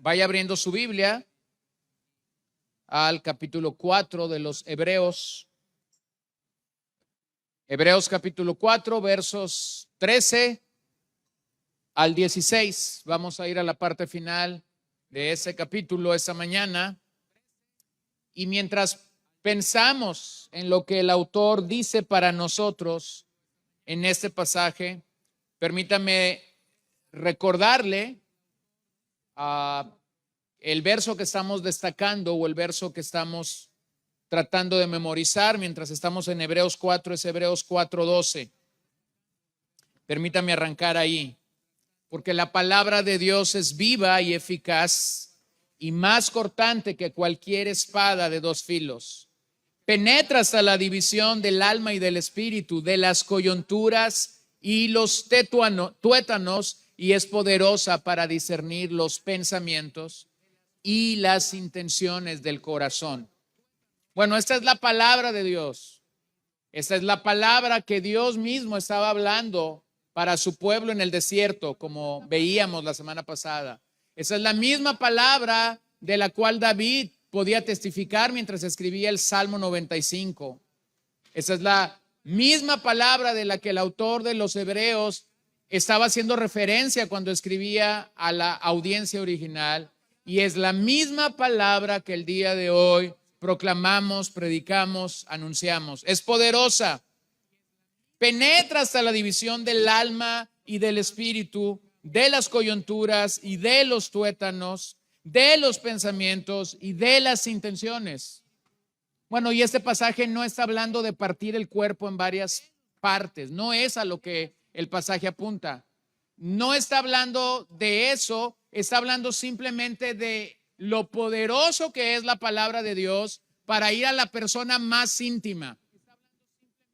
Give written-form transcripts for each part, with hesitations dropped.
Vaya abriendo su Biblia al capítulo 4 de los Hebreos. Hebreos capítulo 4, versos 13 al 16. Vamos a ir a la parte final de ese capítulo esta mañana. Y mientras pensamos en lo que el autor dice para nosotros en este pasaje, permítame recordarle el verso que estamos destacando o el verso que estamos tratando de memorizar mientras estamos en Hebreos 4, es Hebreos 4:12. Permítame arrancar ahí, porque la palabra de Dios es viva y eficaz y más cortante que cualquier espada de dos filos. Penetra hasta la división del alma y del espíritu, de las coyunturas y los tuétanos, y es poderosa para discernir los pensamientos y las intenciones del corazón. Bueno, esta es la palabra de Dios. Esta es la palabra que Dios mismo estaba hablando para su pueblo en el desierto, como veíamos la semana pasada. Esa es la misma palabra de la cual David podía testificar mientras escribía el Salmo 95. Esa es la misma palabra de la que el autor de los Hebreos estaba haciendo referencia cuando escribía a la audiencia original. Y es la misma palabra que el día de hoy proclamamos, predicamos, anunciamos. Es poderosa. Penetra hasta la división del alma y del espíritu, de las coyunturas y de los tuétanos, de los pensamientos y de las intenciones. Bueno, y este pasaje no está hablando de partir el cuerpo en varias partes. No es a lo que el pasaje apunta. No está hablando de eso. Está hablando simplemente de lo poderoso que es la palabra de Dios para ir a la persona más íntima.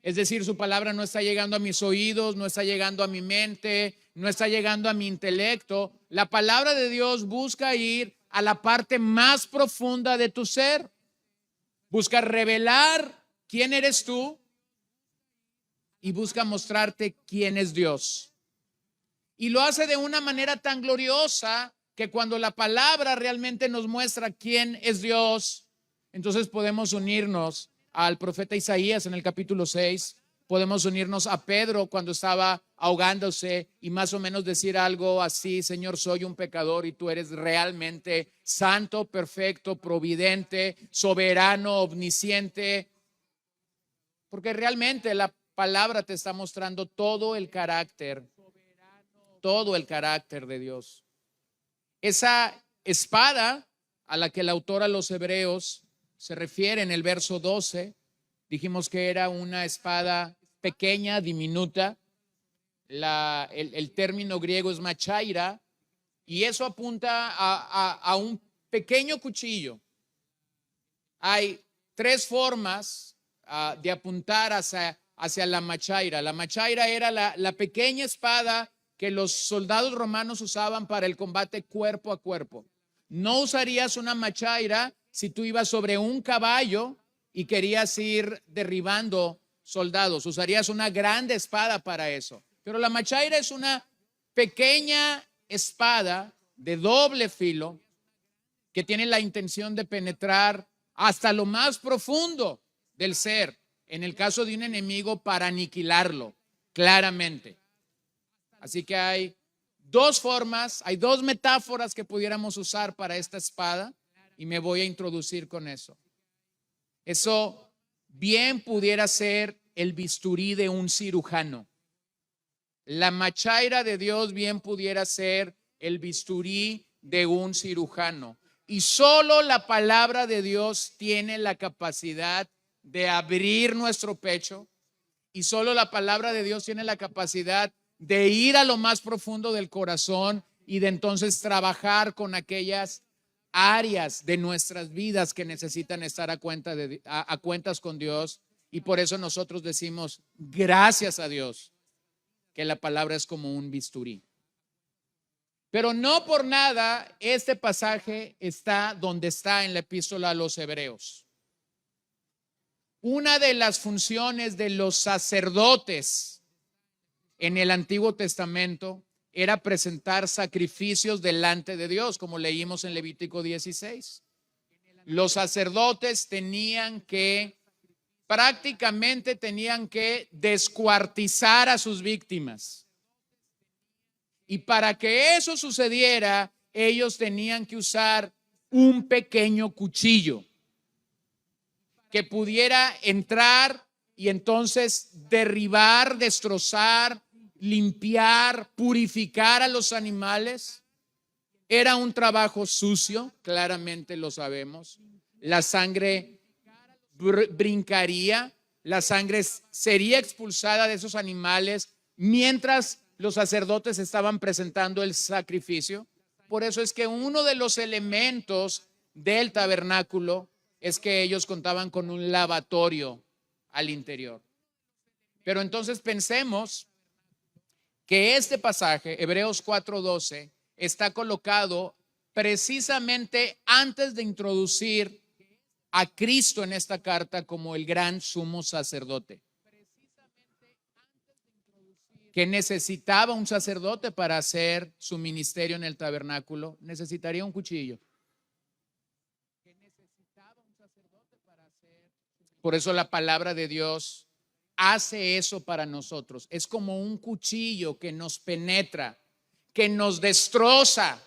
Es decir, su palabra no está llegando a mis oídos, no está llegando a mi mente, no está llegando a mi intelecto. La palabra de Dios busca ir a la parte más profunda de tu ser. Busca revelar quién eres tú y busca mostrarte quién es Dios. Y lo hace de una manera tan gloriosa que cuando la palabra realmente nos muestra quién es Dios, entonces podemos unirnos al profeta Isaías en el capítulo 6, podemos unirnos a Pedro cuando estaba ahogándose y más o menos decir algo así: Señor, soy un pecador y tú eres realmente santo, perfecto, providente, soberano, omnisciente, porque realmente la palabra te está mostrando todo el carácter de Dios. Esa espada a la que el autor a los Hebreos se refiere en el verso 12, dijimos que era una espada pequeña, diminuta. El término griego es machaira, y eso apunta a un pequeño cuchillo. Hay tres formas de apuntar hacia la machaira. La machaira era la pequeña espada que los soldados romanos usaban para el combate cuerpo a cuerpo. No usarías una machaira si tú ibas sobre un caballo y querías ir derribando soldados. Usarías una grande espada para eso. Pero la machaira es una pequeña espada de doble filo que tiene la intención de penetrar hasta lo más profundo del ser, en el caso de un enemigo, para aniquilarlo claramente. Así que hay dos formas, hay dos metáforas que pudiéramos usar para esta espada, y me voy a introducir con eso. Eso bien pudiera ser el bisturí de un cirujano. La machaira de Dios bien pudiera ser el bisturí de un cirujano. Y solo la palabra de Dios tiene la capacidad de abrir nuestro pecho, y solo la palabra de Dios tiene la capacidad de ir a lo más profundo del corazón y de entonces trabajar con aquellas áreas de nuestras vidas que necesitan estar a cuentas con Dios. Y por eso nosotros decimos gracias a Dios que la palabra es como un bisturí. Pero no por nada este pasaje está donde está en la epístola a los Hebreos. Una de las funciones de los sacerdotes en el Antiguo Testamento era presentar sacrificios delante de Dios, como leímos en Levítico 16. Los sacerdotes prácticamente tenían que descuartizar a sus víctimas. Y para que eso sucediera, ellos tenían que usar un pequeño cuchillo que pudiera entrar y entonces derribar, destrozar, limpiar, purificar a los animales. Era un trabajo sucio, claramente lo sabemos. La sangre brincaría, la sangre sería expulsada de esos animales mientras los sacerdotes estaban presentando el sacrificio. Por eso es que uno de los elementos del tabernáculo es que ellos contaban con un lavatorio al interior. Pero entonces pensemos que este pasaje, Hebreos 4:12, está colocado precisamente antes de introducir a Cristo en esta carta como el gran sumo sacerdote. Que necesitaba un sacerdote para hacer su ministerio en el tabernáculo, necesitaría un cuchillo. Por eso la palabra de Dios hace eso para nosotros. Es como un cuchillo que nos penetra, que nos destroza,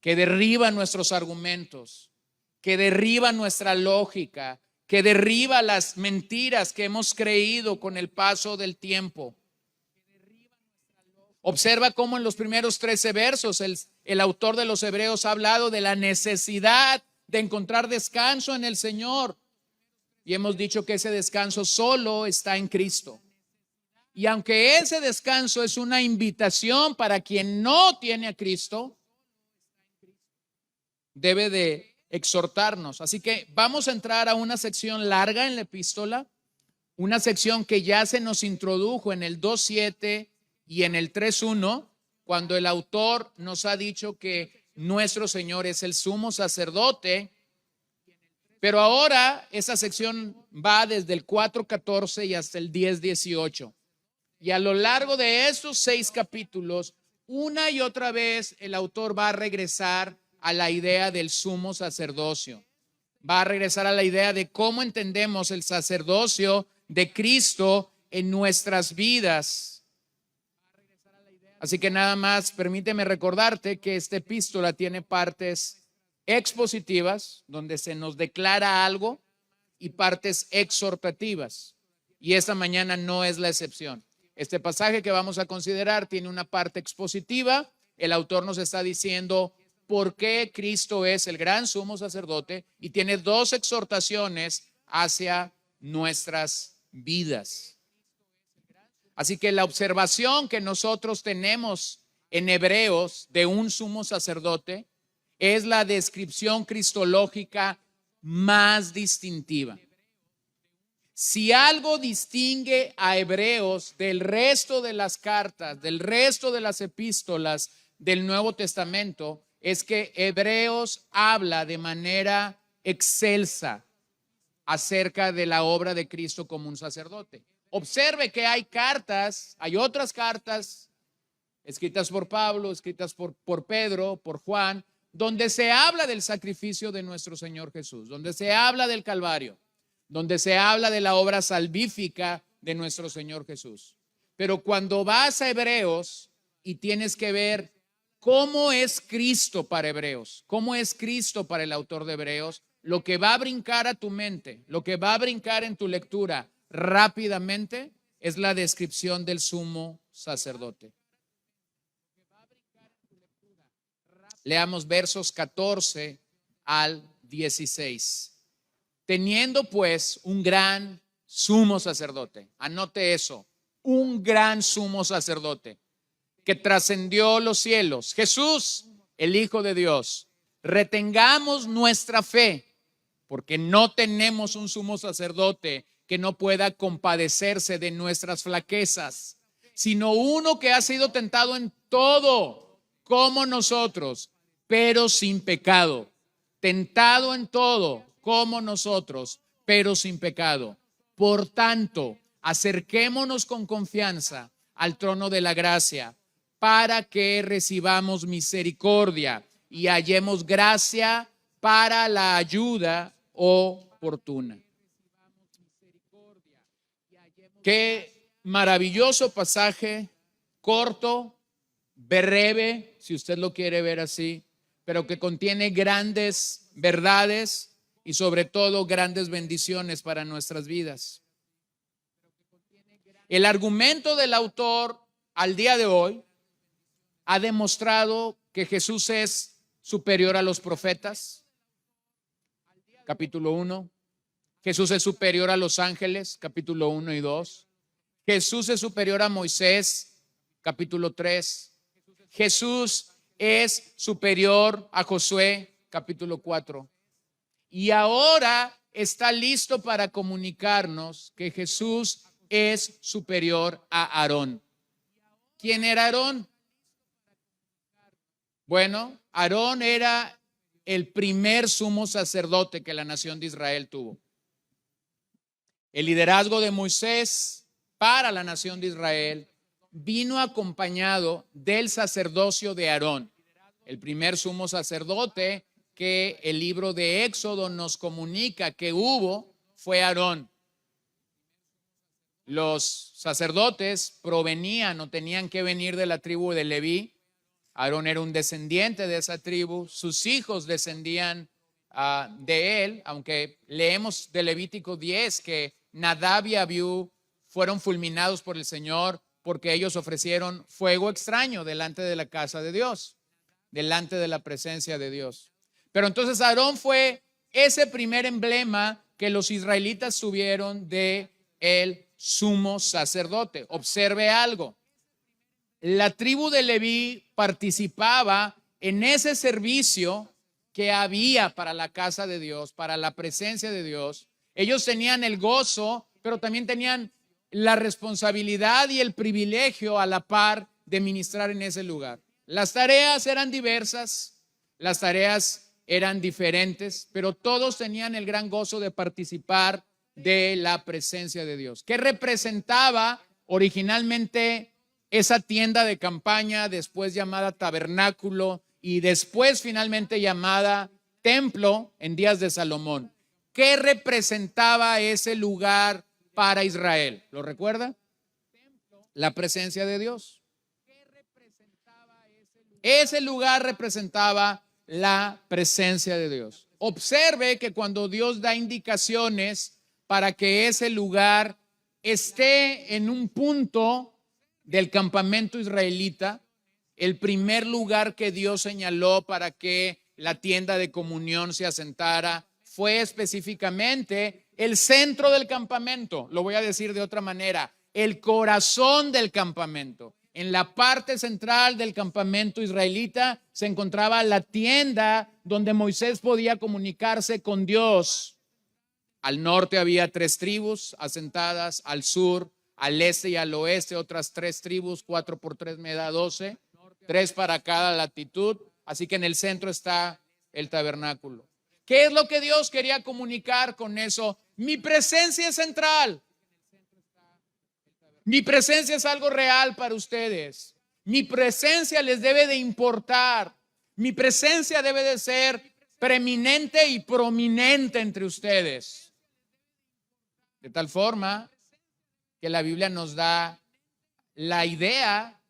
que derriba nuestros argumentos, que derriba nuestra lógica, que derriba las mentiras que hemos creído con el paso del tiempo. Observa cómo en los primeros 13 versos el autor de los Hebreos ha hablado de la necesidad de encontrar descanso en el Señor. Y hemos dicho que ese descanso solo está en Cristo. Y aunque ese descanso es una invitación para quien no tiene a Cristo, debe de exhortarnos. Así que vamos a entrar a una sección larga en la epístola, una sección que ya se nos introdujo en el 2:7 y en el 3:1, cuando el autor nos ha dicho que nuestro Señor es el sumo sacerdote. Pero ahora esa sección va desde el 4:14 y hasta el 10:18. Y a lo largo de esos 6 capítulos, una y otra vez el autor va a regresar a la idea del sumo sacerdocio. Va a regresar a la idea de cómo entendemos el sacerdocio de Cristo en nuestras vidas. Así que nada más, permíteme recordarte que esta epístola tiene partes expositivas, donde se nos declara algo, y partes exhortativas. Y esta mañana no es la excepción. Este pasaje que vamos a considerar tiene una parte expositiva. El autor nos está diciendo por qué Cristo es el gran sumo sacerdote, y tiene 2 exhortaciones hacia nuestras vidas. Así que la observación que nosotros tenemos en Hebreos de un sumo sacerdote es la descripción cristológica más distintiva. Si algo distingue a Hebreos del resto de las cartas, del resto de las epístolas del Nuevo Testamento, es que Hebreos habla de manera excelsa acerca de la obra de Cristo como un sacerdote. Observe que hay otras cartas escritas por Pablo, escritas por Pedro, por Juan, donde se habla del sacrificio de nuestro Señor Jesús, donde se habla del Calvario, donde se habla de la obra salvífica de nuestro Señor Jesús. Pero cuando vas a Hebreos y tienes que ver cómo es Cristo para Hebreos, cómo es Cristo para el autor de Hebreos, lo que va a brincar a tu mente, lo que va a brincar en tu lectura rápidamente es la descripción del sumo sacerdote. Leamos versos 14 al 16. Teniendo pues un gran sumo sacerdote, anote eso, un gran sumo sacerdote que trascendió los cielos, Jesús, el Hijo de Dios, retengamos nuestra fe, porque no tenemos un sumo sacerdote que no pueda compadecerse de nuestras flaquezas, sino uno que ha sido tentado en todo, como nosotros, pero sin pecado. Tentado en todo, como nosotros, pero sin pecado. Por tanto, acerquémonos con confianza al trono de la gracia para que recibamos misericordia y hallemos gracia para la ayuda oportuna. Qué maravilloso pasaje, corto, breve, si usted lo quiere ver así, pero que contiene grandes verdades y sobre todo grandes bendiciones para nuestras vidas. El argumento del autor al día de hoy ha demostrado que Jesús es superior a los profetas, capítulo 1. Jesús es superior a los ángeles, capítulo 1 y 2. Jesús es superior a Moisés, capítulo 3. Jesús es superior a Josué, capítulo 4. Y ahora está listo para comunicarnos que Jesús es superior a Aarón. ¿Quién era Aarón? Bueno, Aarón era el primer sumo sacerdote que la nación de Israel tuvo. El liderazgo de Moisés para la nación de Israel vino acompañado del sacerdocio de Aarón, el primer sumo sacerdote que el libro de Éxodo nos comunica que hubo fue Aarón. Los sacerdotes provenían o tenían que venir de la tribu de Leví. Aarón era un descendiente de esa tribu, sus hijos descendían de él, aunque leemos de Levítico 10 que Nadab y Abiú fueron fulminados por el Señor porque ellos ofrecieron fuego extraño delante de la casa de Dios, delante de la presencia de Dios. Pero entonces Aarón fue ese primer emblema que los israelitas tuvieron de el sumo sacerdote. Observe algo. La tribu de Leví participaba en ese servicio que había para la casa de Dios, para la presencia de Dios. Ellos tenían el gozo, pero también tenían la responsabilidad y el privilegio a la par de ministrar en ese lugar. Las tareas eran diversas, las tareas eran diferentes, pero todos tenían el gran gozo de participar de la presencia de Dios. ¿Qué representaba originalmente esa tienda de campaña, después llamada tabernáculo y después finalmente llamada templo en días de Salomón? ¿Qué representaba ese lugar para Israel? ¿Lo recuerda? La presencia de Dios. Ese lugar representaba la presencia de Dios. Observe que cuando Dios da indicaciones para que ese lugar esté en un punto del campamento israelita, el primer lugar que Dios señaló para que la tienda de comunión se asentara fue específicamente el centro del campamento. Lo voy a decir de otra manera, el corazón del campamento. En la parte central del campamento israelita se encontraba la tienda donde Moisés podía comunicarse con Dios. Al norte había 3 tribus asentadas, al sur, al este y al oeste otras 3 tribus, 4 por 3 me da 12, 3 para cada latitud. Así que en el centro está el tabernáculo. ¿Qué es lo que Dios quería comunicar con eso? Mi presencia es central. Mi presencia es algo real para ustedes. Mi presencia les debe de importar. Mi presencia debe de ser preeminente y prominente entre ustedes. De tal forma que la Biblia nos da la idea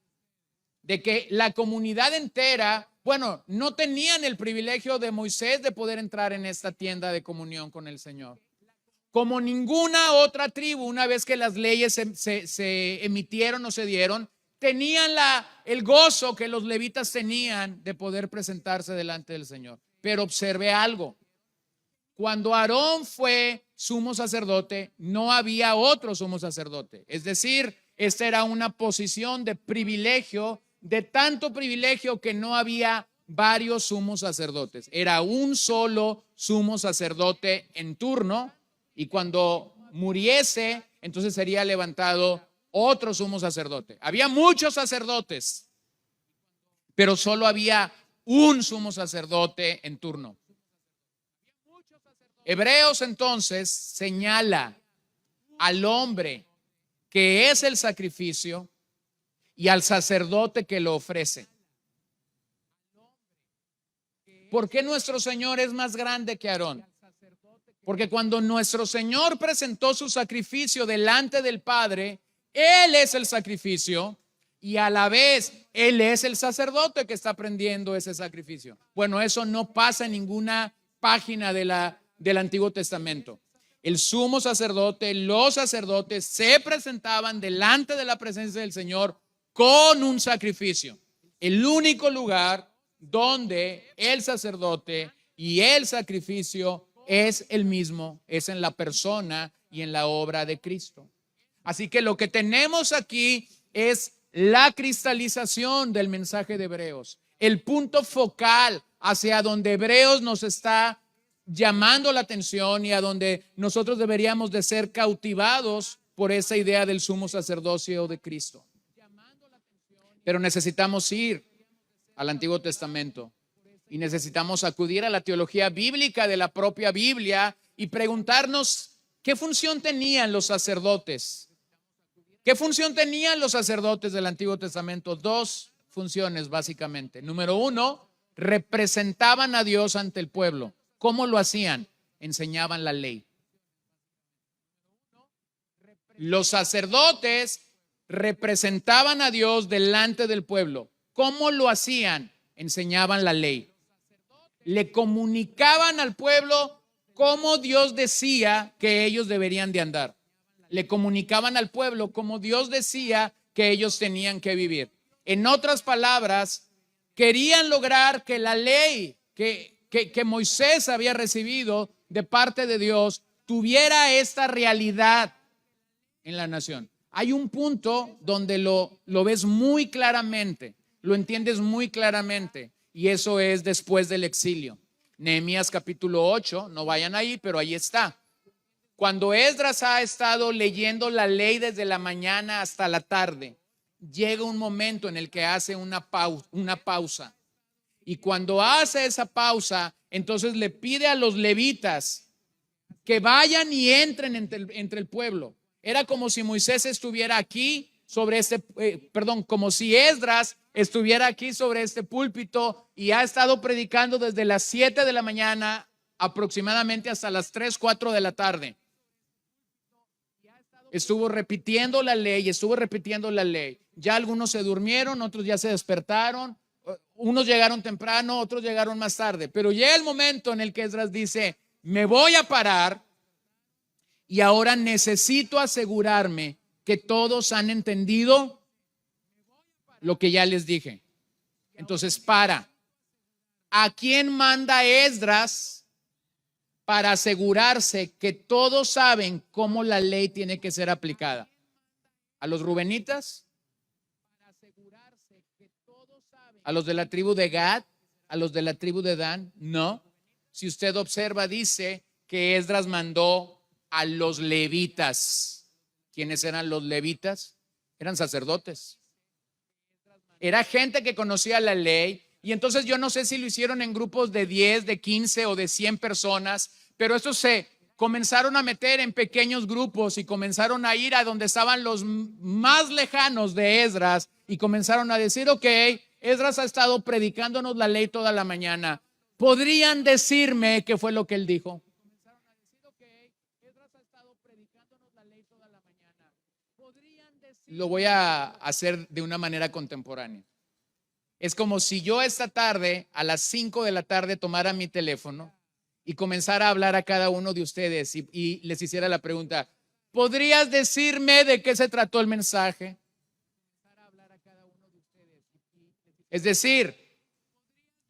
de que la comunidad entera, bueno, no tenían el privilegio de Moisés de poder entrar en esta tienda de comunión con el Señor. Como ninguna otra tribu, una vez que las leyes se emitieron o se dieron, tenían el gozo que los levitas tenían de poder presentarse delante del Señor. Pero observe algo. Cuando Aarón fue sumo sacerdote, no había otro sumo sacerdote. Es decir, esta era una posición de privilegio, de tanto privilegio que no había varios sumos sacerdotes. Era un solo sumo sacerdote en turno. Y cuando muriese, entonces sería levantado otro sumo sacerdote. Había muchos sacerdotes, pero solo había un sumo sacerdote en turno. Hebreos entonces señala al hombre que es el sacrificio y al sacerdote que lo ofrece. ¿Por qué nuestro Señor es más grande que Aarón? Porque cuando nuestro Señor presentó su sacrificio delante del Padre, Él es el sacrificio y a la vez Él es el sacerdote que está prendiendo ese sacrificio. Bueno, eso no pasa en ninguna página del Antiguo Testamento. El sumo sacerdote, los sacerdotes se presentaban delante de la presencia del Señor con un sacrificio. El único lugar donde el sacerdote y el sacrificio es el mismo, es en la persona y en la obra de Cristo. Así que lo que tenemos aquí es la cristalización del mensaje de Hebreos, el punto focal hacia donde Hebreos nos está llamando la atención y a donde nosotros deberíamos de ser cautivados por esa idea del sumo sacerdocio de Cristo. Pero necesitamos ir al Antiguo Testamento y necesitamos acudir a la teología bíblica de la propia Biblia y preguntarnos qué función tenían los sacerdotes. ¿Qué función tenían los sacerdotes del Antiguo Testamento? Dos funciones básicamente. Número uno, representaban a Dios ante el pueblo. ¿Cómo lo hacían? Enseñaban la ley. Los sacerdotes representaban a Dios delante del pueblo. ¿Cómo lo hacían? Enseñaban la ley. Le comunicaban al pueblo cómo Dios decía que ellos deberían de andar. Le comunicaban al pueblo cómo Dios decía que ellos tenían que vivir. En otras palabras, querían lograr que la ley que Moisés había recibido de parte de Dios tuviera esta realidad en la nación. Hay un punto donde lo ves muy claramente, lo entiendes muy claramente, y eso es después del exilio. Nehemías capítulo 8, no vayan ahí, pero ahí está. Cuando Esdras ha estado leyendo la ley desde la mañana hasta la tarde, llega un momento en el que hace una pausa. Y cuando hace esa pausa, entonces le pide a los levitas que vayan y entren entre el pueblo. Era como si Moisés estuviera aquí sobre como si Esdras estuviera aquí sobre este púlpito y ha estado predicando desde las 7 de la mañana aproximadamente hasta las 3, 4 de la tarde. Estuvo repitiendo la ley. Ya algunos se durmieron, otros ya se despertaron. Unos llegaron temprano, otros llegaron más tarde. Pero llega el momento en el que Esdras dice, me voy a parar y ahora necesito asegurarme que todos han entendido lo que ya les dije. Entonces para. ¿A quién manda Esdras para asegurarse que todos saben cómo la ley tiene que ser aplicada? ¿A los rubenitas? ¿A los de la tribu de Gad? ¿A los de la tribu de Dan? No. Si usted observa, dice que Esdras mandó a los levitas. ¿Quiénes eran los levitas? Eran sacerdotes. Era gente que conocía la ley. Y entonces yo no sé si lo hicieron en grupos de 10, de 15 o de 100 personas, pero estos se comenzaron a meter en pequeños grupos y comenzaron a ir a donde estaban los más lejanos de Esdras y comenzaron a decir, ok, Esdras ha estado predicándonos la ley toda la mañana. ¿Podrían decirme qué fue lo que él dijo? Lo voy a hacer de una manera contemporánea. Es como si yo esta tarde, a las 5 de la tarde, tomara mi teléfono y comenzara a hablar a cada uno de ustedes y les hiciera la pregunta, ¿podrías decirme de qué se trató el mensaje? Es decir,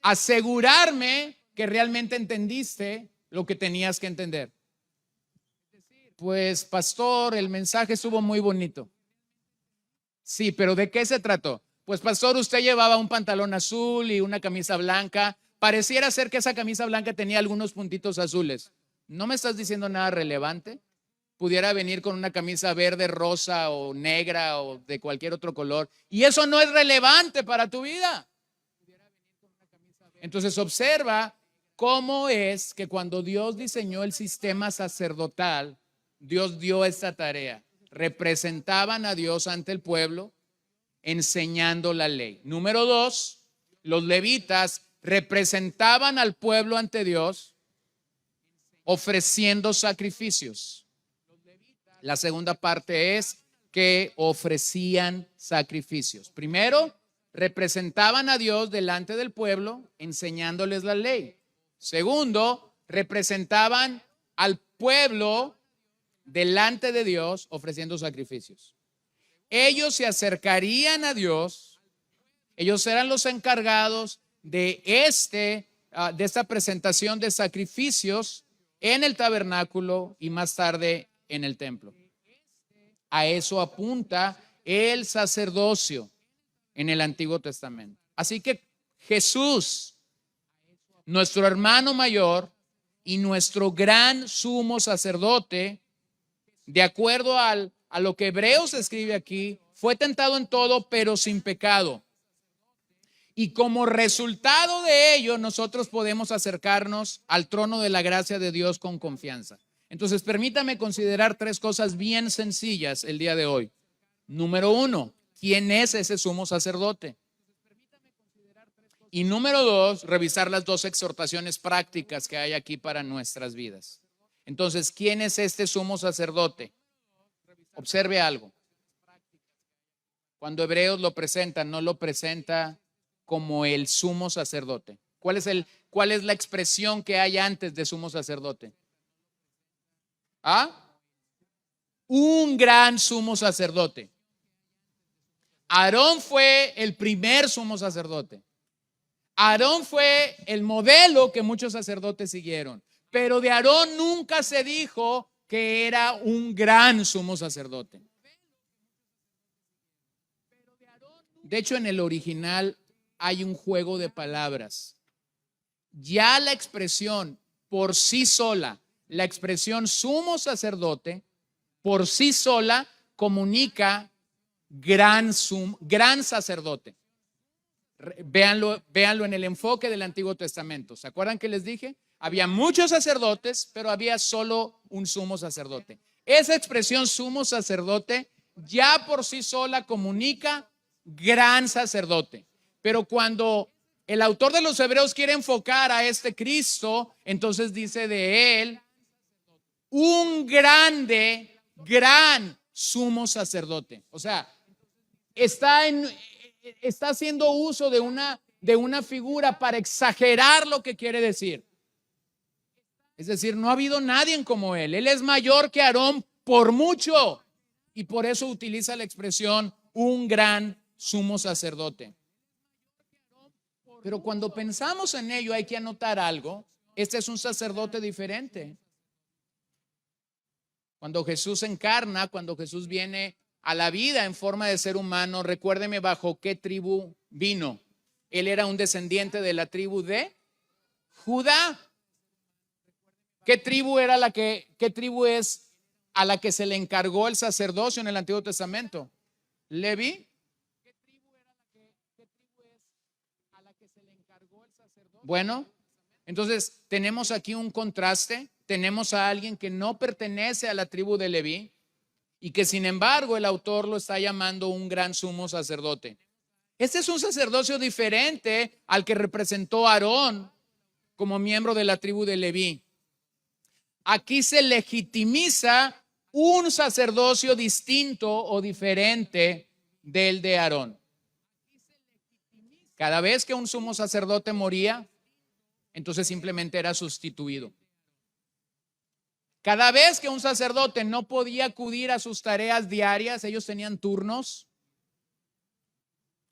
asegurarme que realmente entendiste lo que tenías que entender. Pues, pastor, el mensaje estuvo muy bonito. Sí, pero ¿de qué se trató? Pues, pastor, usted llevaba un pantalón azul y una camisa blanca. Pareciera ser que esa camisa blanca tenía algunos puntitos azules. ¿No me estás diciendo nada relevante? Pudiera venir con una camisa verde, rosa o negra o de cualquier otro color. Y eso no es relevante para tu vida. Entonces observa cómo es que cuando Dios diseñó el sistema sacerdotal, Dios dio esta tarea. Representaban a Dios ante el pueblo, enseñando la ley. Número 2, los levitas representaban al pueblo ante Dios ofreciendo sacrificios. La segunda parte es que ofrecían sacrificios. Primero, representaban a Dios delante del pueblo enseñándoles la ley. Segundo, representaban al pueblo delante de Dios ofreciendo sacrificios. Ellos se acercarían a Dios, ellos eran los encargados de esta presentación de sacrificios en el tabernáculo y más tarde en el templo. A eso apunta el sacerdocio en el Antiguo Testamento. Así que Jesús, nuestro hermano mayor y nuestro gran sumo sacerdote, de acuerdo a lo que Hebreos escribe aquí, fue tentado en todo, pero sin pecado. Y como resultado de ello, nosotros podemos acercarnos al trono de la gracia de Dios con confianza. Entonces, permítame considerar 3 cosas bien sencillas el día de hoy. Número 1, ¿quién es ese sumo sacerdote? Y número 2, revisar las 2 exhortaciones prácticas que hay aquí para nuestras vidas. Entonces, ¿quién es este sumo sacerdote? Observe algo. Cuando Hebreos lo presenta, no lo presenta como el sumo sacerdote. ¿Cuál es la expresión que hay antes de sumo sacerdote? Un gran sumo sacerdote. Aarón fue el primer sumo sacerdote. Aarón fue el modelo que muchos sacerdotes siguieron. Pero de Aarón nunca se dijo que era un gran sumo sacerdote. De hecho, en el original hay un juego de palabras. Ya la expresión por sí sola, la expresión sumo sacerdote, por sí sola comunica gran sacerdote. Véanlo en el enfoque del Antiguo Testamento. ¿Se acuerdan que les dije? Había muchos sacerdotes, pero había solo un sumo sacerdote. Esa expresión sumo sacerdote ya por sí sola comunica gran sacerdote. Pero cuando el autor de los Hebreos quiere enfocar a este Cristo, entonces dice de él un gran sumo sacerdote. O sea, está haciendo uso de una figura para exagerar lo que quiere decir. Es decir, no ha habido nadie como él. Él es mayor que Aarón por mucho. Y por eso utiliza la expresión un gran sumo sacerdote. Pero cuando pensamos en ello hay que anotar algo. Este es un sacerdote diferente. Cuando Jesús encarna, cuando Jesús viene a la vida en forma de ser humano, recuérdeme bajo qué tribu vino. Él era un descendiente de la tribu de Judá. ¿Qué tribu es a la que se le encargó el sacerdocio en el Antiguo Testamento? ¿Leví? Bueno, entonces tenemos aquí un contraste. Tenemos a alguien que no pertenece a la tribu de Leví y que sin embargo el autor lo está llamando un gran sumo sacerdote. Este es un sacerdocio diferente al que representó Aarón como miembro de la tribu de Leví. Aquí se legitimiza un sacerdocio distinto o diferente del de Aarón. Cada vez que un sumo sacerdote moría, entonces simplemente era sustituido. Cada vez que un sacerdote no podía acudir a sus tareas diarias, ellos tenían turnos.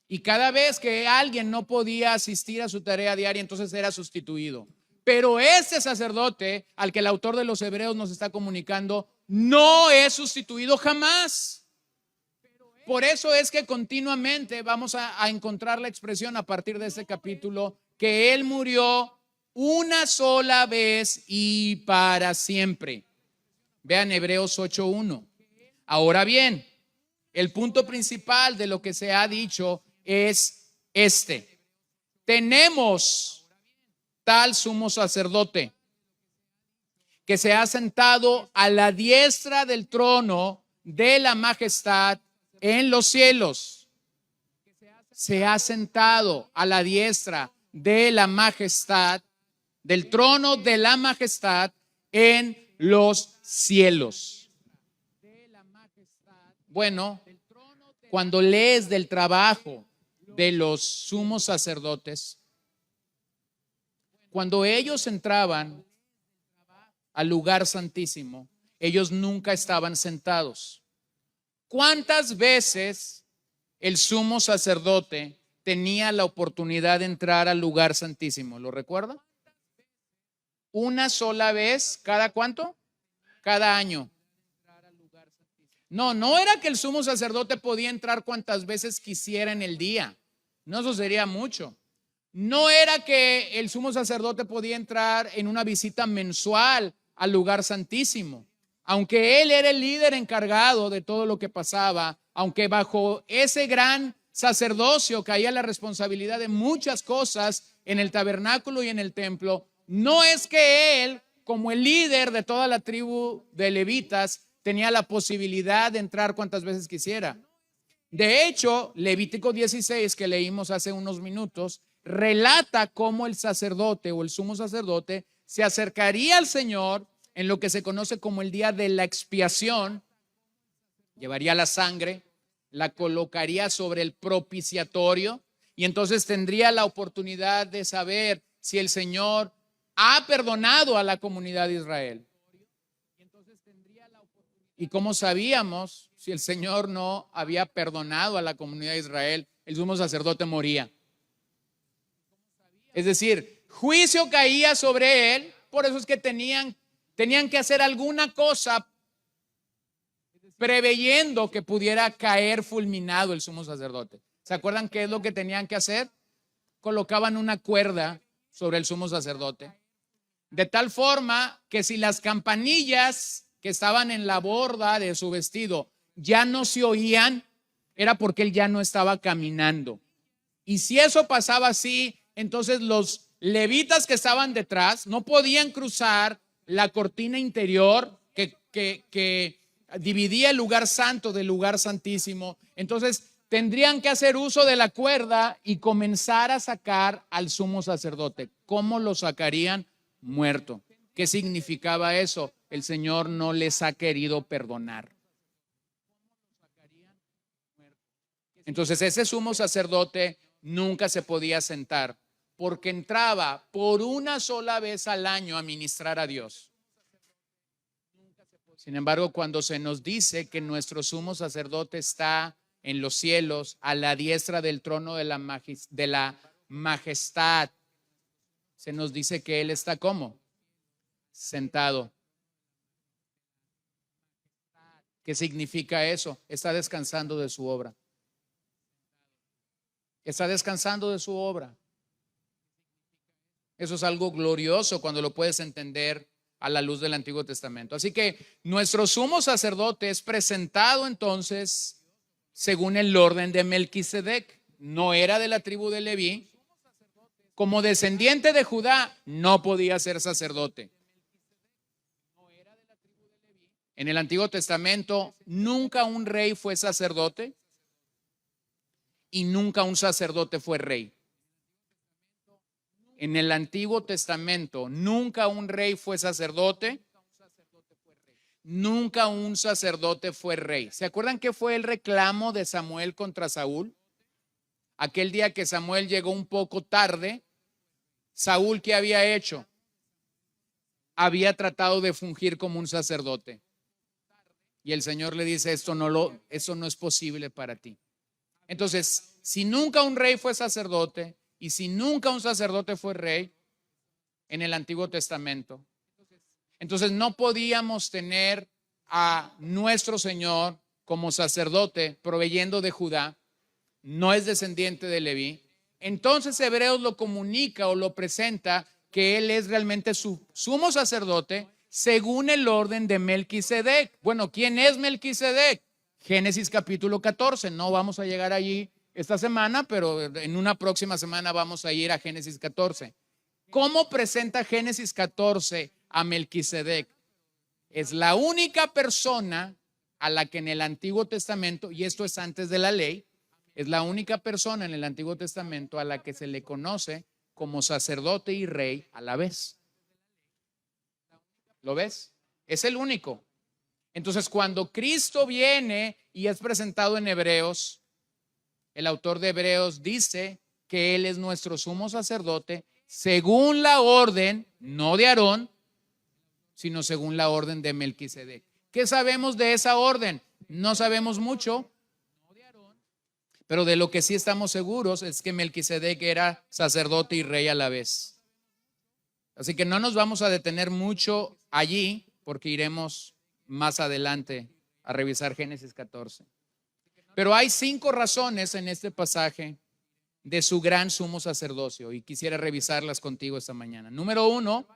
Y cada vez que alguien no podía asistir a su tarea diaria, entonces era sustituido. Pero este sacerdote al que el autor de los Hebreos nos está comunicando no es sustituido jamás. Por eso es que continuamente vamos a encontrar la expresión a partir de este capítulo que él murió una sola vez y para siempre. Vean Hebreos 8:1. Ahora bien, el punto principal de lo que se ha dicho es este: tenemos tal sumo sacerdote que se ha sentado a la diestra del trono de la majestad en los cielos. se ha sentado a la diestra de la majestad, del trono de la majestad en los cielos. Bueno, cuando lees del trabajo de los sumos sacerdotes, cuando ellos entraban al lugar santísimo, ellos nunca estaban sentados. ¿Cuántas veces el sumo sacerdote tenía la oportunidad de entrar al lugar santísimo? ¿Lo recuerda? Una sola vez, ¿cada cuánto? Cada año. No era que el sumo sacerdote podía entrar cuantas veces quisiera en el día. No, eso sería mucho. No era que el sumo sacerdote podía entrar en una visita mensual al lugar santísimo. Aunque él era el líder encargado de todo lo que pasaba, aunque bajo ese gran sacerdocio caía la responsabilidad de muchas cosas en el tabernáculo y en el templo, no es que él, como el líder de toda la tribu de levitas, tenía la posibilidad de entrar cuantas veces quisiera. De hecho, Levítico 16, que leímos hace unos minutos, relata cómo el sacerdote o el sumo sacerdote se acercaría al Señor en lo que se conoce como el día de la expiación, llevaría la sangre, la colocaría sobre el propiciatorio y entonces tendría la oportunidad de saber si el Señor ha perdonado a la comunidad de Israel. ¿Y cómo sabíamos si el Señor no había perdonado a la comunidad de Israel? El sumo sacerdote moría. Es decir, juicio caía sobre él, por eso es que tenían que hacer alguna cosa preveyendo que pudiera caer fulminado el sumo sacerdote. ¿Se acuerdan qué es lo que tenían que hacer? Colocaban una cuerda sobre el sumo sacerdote, de tal forma que si las campanillas que estaban en la borda de su vestido ya no se oían, era porque él ya no estaba caminando. Y si eso pasaba así, entonces los levitas que estaban detrás no podían cruzar la cortina interior que dividía el lugar santo del lugar santísimo. Entonces tendrían que hacer uso de la cuerda y comenzar a sacar al sumo sacerdote. ¿Cómo lo sacarían? Muerto. ¿Qué significaba eso? El Señor no les ha querido perdonar. Entonces ese sumo sacerdote nunca se podía sentar porque entraba por una sola vez al año a ministrar a Dios. Sin embargo, cuando se nos dice que nuestro sumo sacerdote está en los cielos a la diestra del trono de la majestad, se nos dice que Él está ¿cómo? Sentado. ¿Qué significa eso? Está descansando de su obra. Está descansando de su obra. Eso es algo glorioso cuando lo puedes entender a la luz del Antiguo Testamento. Así que nuestro sumo sacerdote es presentado entonces según el orden de Melquisedec. No era de la tribu de Leví. Como descendiente de Judá, no podía ser sacerdote. En el Antiguo Testamento, nunca un rey fue sacerdote y nunca un sacerdote fue rey. En el Antiguo Testamento, nunca un rey fue sacerdote, nunca un sacerdote fue rey. ¿Se acuerdan qué fue el reclamo de Samuel contra Saúl? Aquel día que Samuel llegó un poco tarde, Saúl, ¿qué había hecho? Había tratado de fungir como un sacerdote. Y el Señor le dice, eso no es posible para ti. Entonces, si nunca un rey fue sacerdote y si nunca un sacerdote fue rey en el Antiguo Testamento, entonces no podíamos tener a nuestro Señor como sacerdote proveyendo de Judá, no es descendiente de Leví. Entonces Hebreos lo comunica o lo presenta que él es realmente su sumo sacerdote según el orden de Melquisedec. Bueno, ¿quién es Melquisedec? Génesis capítulo 14. No vamos a llegar allí esta semana, pero en una próxima semana vamos a ir a Génesis 14. ¿Cómo presenta Génesis 14 a Melquisedec? Es la única persona a la que en el Antiguo Testamento, y esto es antes de la ley, Es la única persona en el Antiguo Testamento a la que se le conoce como sacerdote y rey a la vez. ¿Lo ves? Es el único. Entonces, cuando Cristo viene y es presentado en Hebreos, el autor de Hebreos dice que Él es nuestro sumo sacerdote según la orden, no de Aarón, sino según la orden de Melquisedec. ¿Qué sabemos de esa orden? No sabemos mucho, pero de lo que sí estamos seguros es que Melquisedec era sacerdote y rey a la vez. Así que no nos vamos a detener mucho allí, porque iremos más adelante a revisar Génesis 14. Pero hay 5 razones en este pasaje de su gran sumo sacerdocio y quisiera revisarlas contigo esta mañana. Número 1,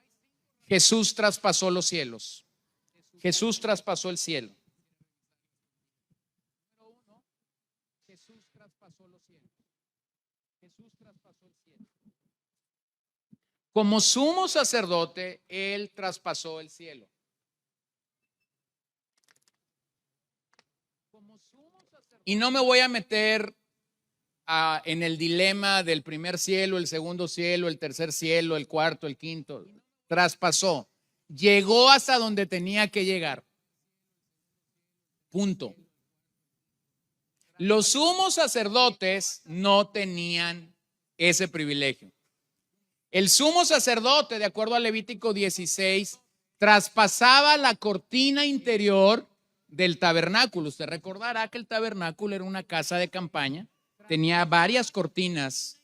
Jesús traspasó los cielos. Jesús traspasó el cielo. Jesús traspasó los cielos. Jesús traspasó el cielo. Como sumo sacerdote, Él traspasó el cielo. Y no me voy a meter en el dilema del primer cielo, el segundo cielo, el tercer cielo, el cuarto, el quinto. Traspasó. Llegó hasta donde tenía que llegar. Punto. Los sumos sacerdotes no tenían ese privilegio. El sumo sacerdote, de acuerdo a Levítico 16, traspasaba la cortina interior del tabernáculo. Usted recordará que el tabernáculo era una casa de campaña. Tenía varias cortinas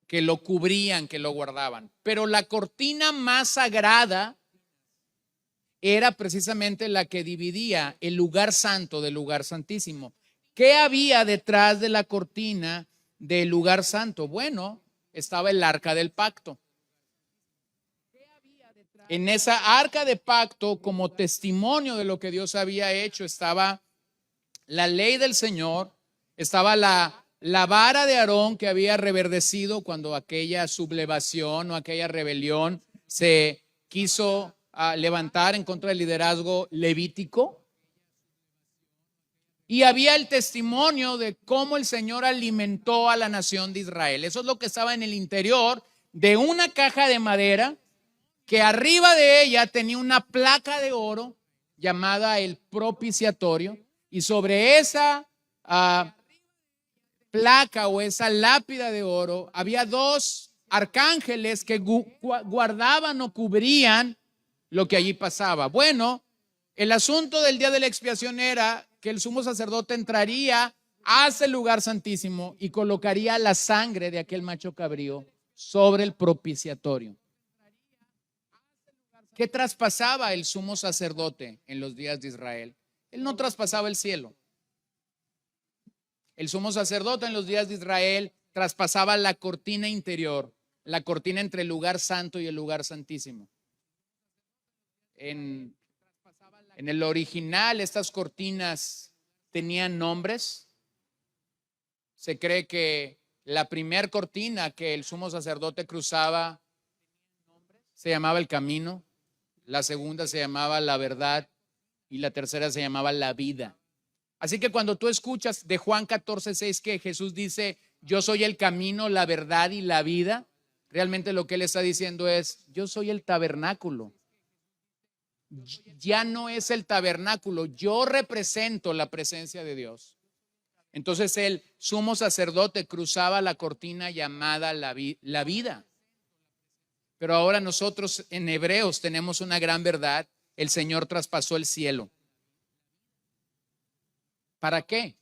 que lo cubrían, que lo guardaban. Pero la cortina más sagrada era precisamente la que dividía el lugar santo del lugar santísimo. ¿Qué había detrás de la cortina del lugar santo? Bueno, estaba el arca del pacto. En esa arca de pacto, como testimonio de lo que Dios había hecho, estaba la ley del Señor, estaba la vara de Aarón que había reverdecido cuando aquella sublevación o aquella rebelión se quiso levantar en contra del liderazgo levítico. Y había el testimonio de cómo el Señor alimentó a la nación de Israel. Eso es lo que estaba en el interior de una caja de madera que arriba de ella tenía una placa de oro llamada el propiciatorio, y sobre esa placa o esa lápida de oro había 2 arcángeles que guardaban o cubrían lo que allí pasaba. Bueno, el asunto del día de la expiación era que el sumo sacerdote entraría hasta el lugar santísimo y colocaría la sangre de aquel macho cabrío sobre el propiciatorio. ¿Qué traspasaba el sumo sacerdote en los días de Israel? Él no traspasaba el cielo. El sumo sacerdote en los días de Israel traspasaba la cortina interior, la cortina entre el lugar santo y el lugar santísimo. En el original, estas cortinas tenían nombres. Se cree que la primer cortina que el sumo sacerdote cruzaba se llamaba el camino, la segunda se llamaba la verdad y la tercera se llamaba la vida. Así que cuando tú escuchas de Juan 14:6 que Jesús dice, yo soy el camino, la verdad y la vida, realmente lo que él está diciendo es, yo soy el tabernáculo. Ya no es el tabernáculo, yo represento la presencia de Dios. Entonces el sumo sacerdote cruzaba la cortina llamada la vida. Pero ahora nosotros en Hebreos tenemos una gran verdad. El Señor traspasó el cielo. ¿Para qué?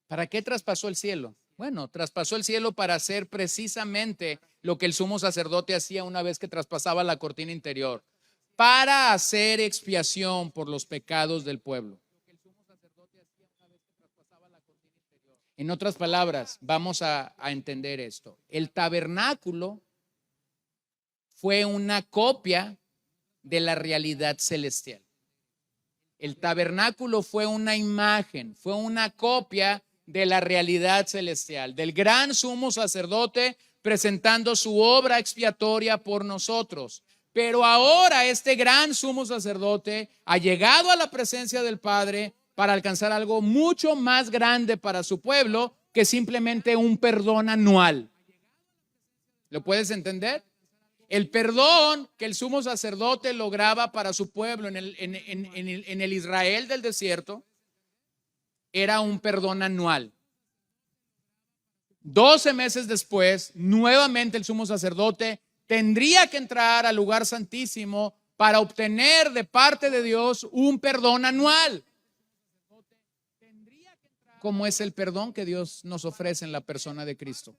¿Para qué traspasó el cielo? Bueno, traspasó el cielo para hacer precisamente lo que el sumo sacerdote hacía una vez que traspasaba la cortina interior, para hacer expiación por los pecados del pueblo. En otras palabras, vamos a entender esto. El tabernáculo fue una copia de la realidad celestial. El tabernáculo fue una imagen, fue una copia de la realidad celestial, del gran sumo sacerdote presentando su obra expiatoria por nosotros. Pero ahora este gran sumo sacerdote ha llegado a la presencia del Padre para alcanzar algo mucho más grande para su pueblo que simplemente un perdón anual. ¿Lo puedes entender? El perdón que el sumo sacerdote lograba para su pueblo en el Israel del desierto era un perdón anual. 12 meses después, nuevamente el sumo sacerdote tendría que entrar al lugar santísimo para obtener de parte de Dios un perdón anual. ¿Cómo es el perdón que Dios nos ofrece en la persona de Cristo?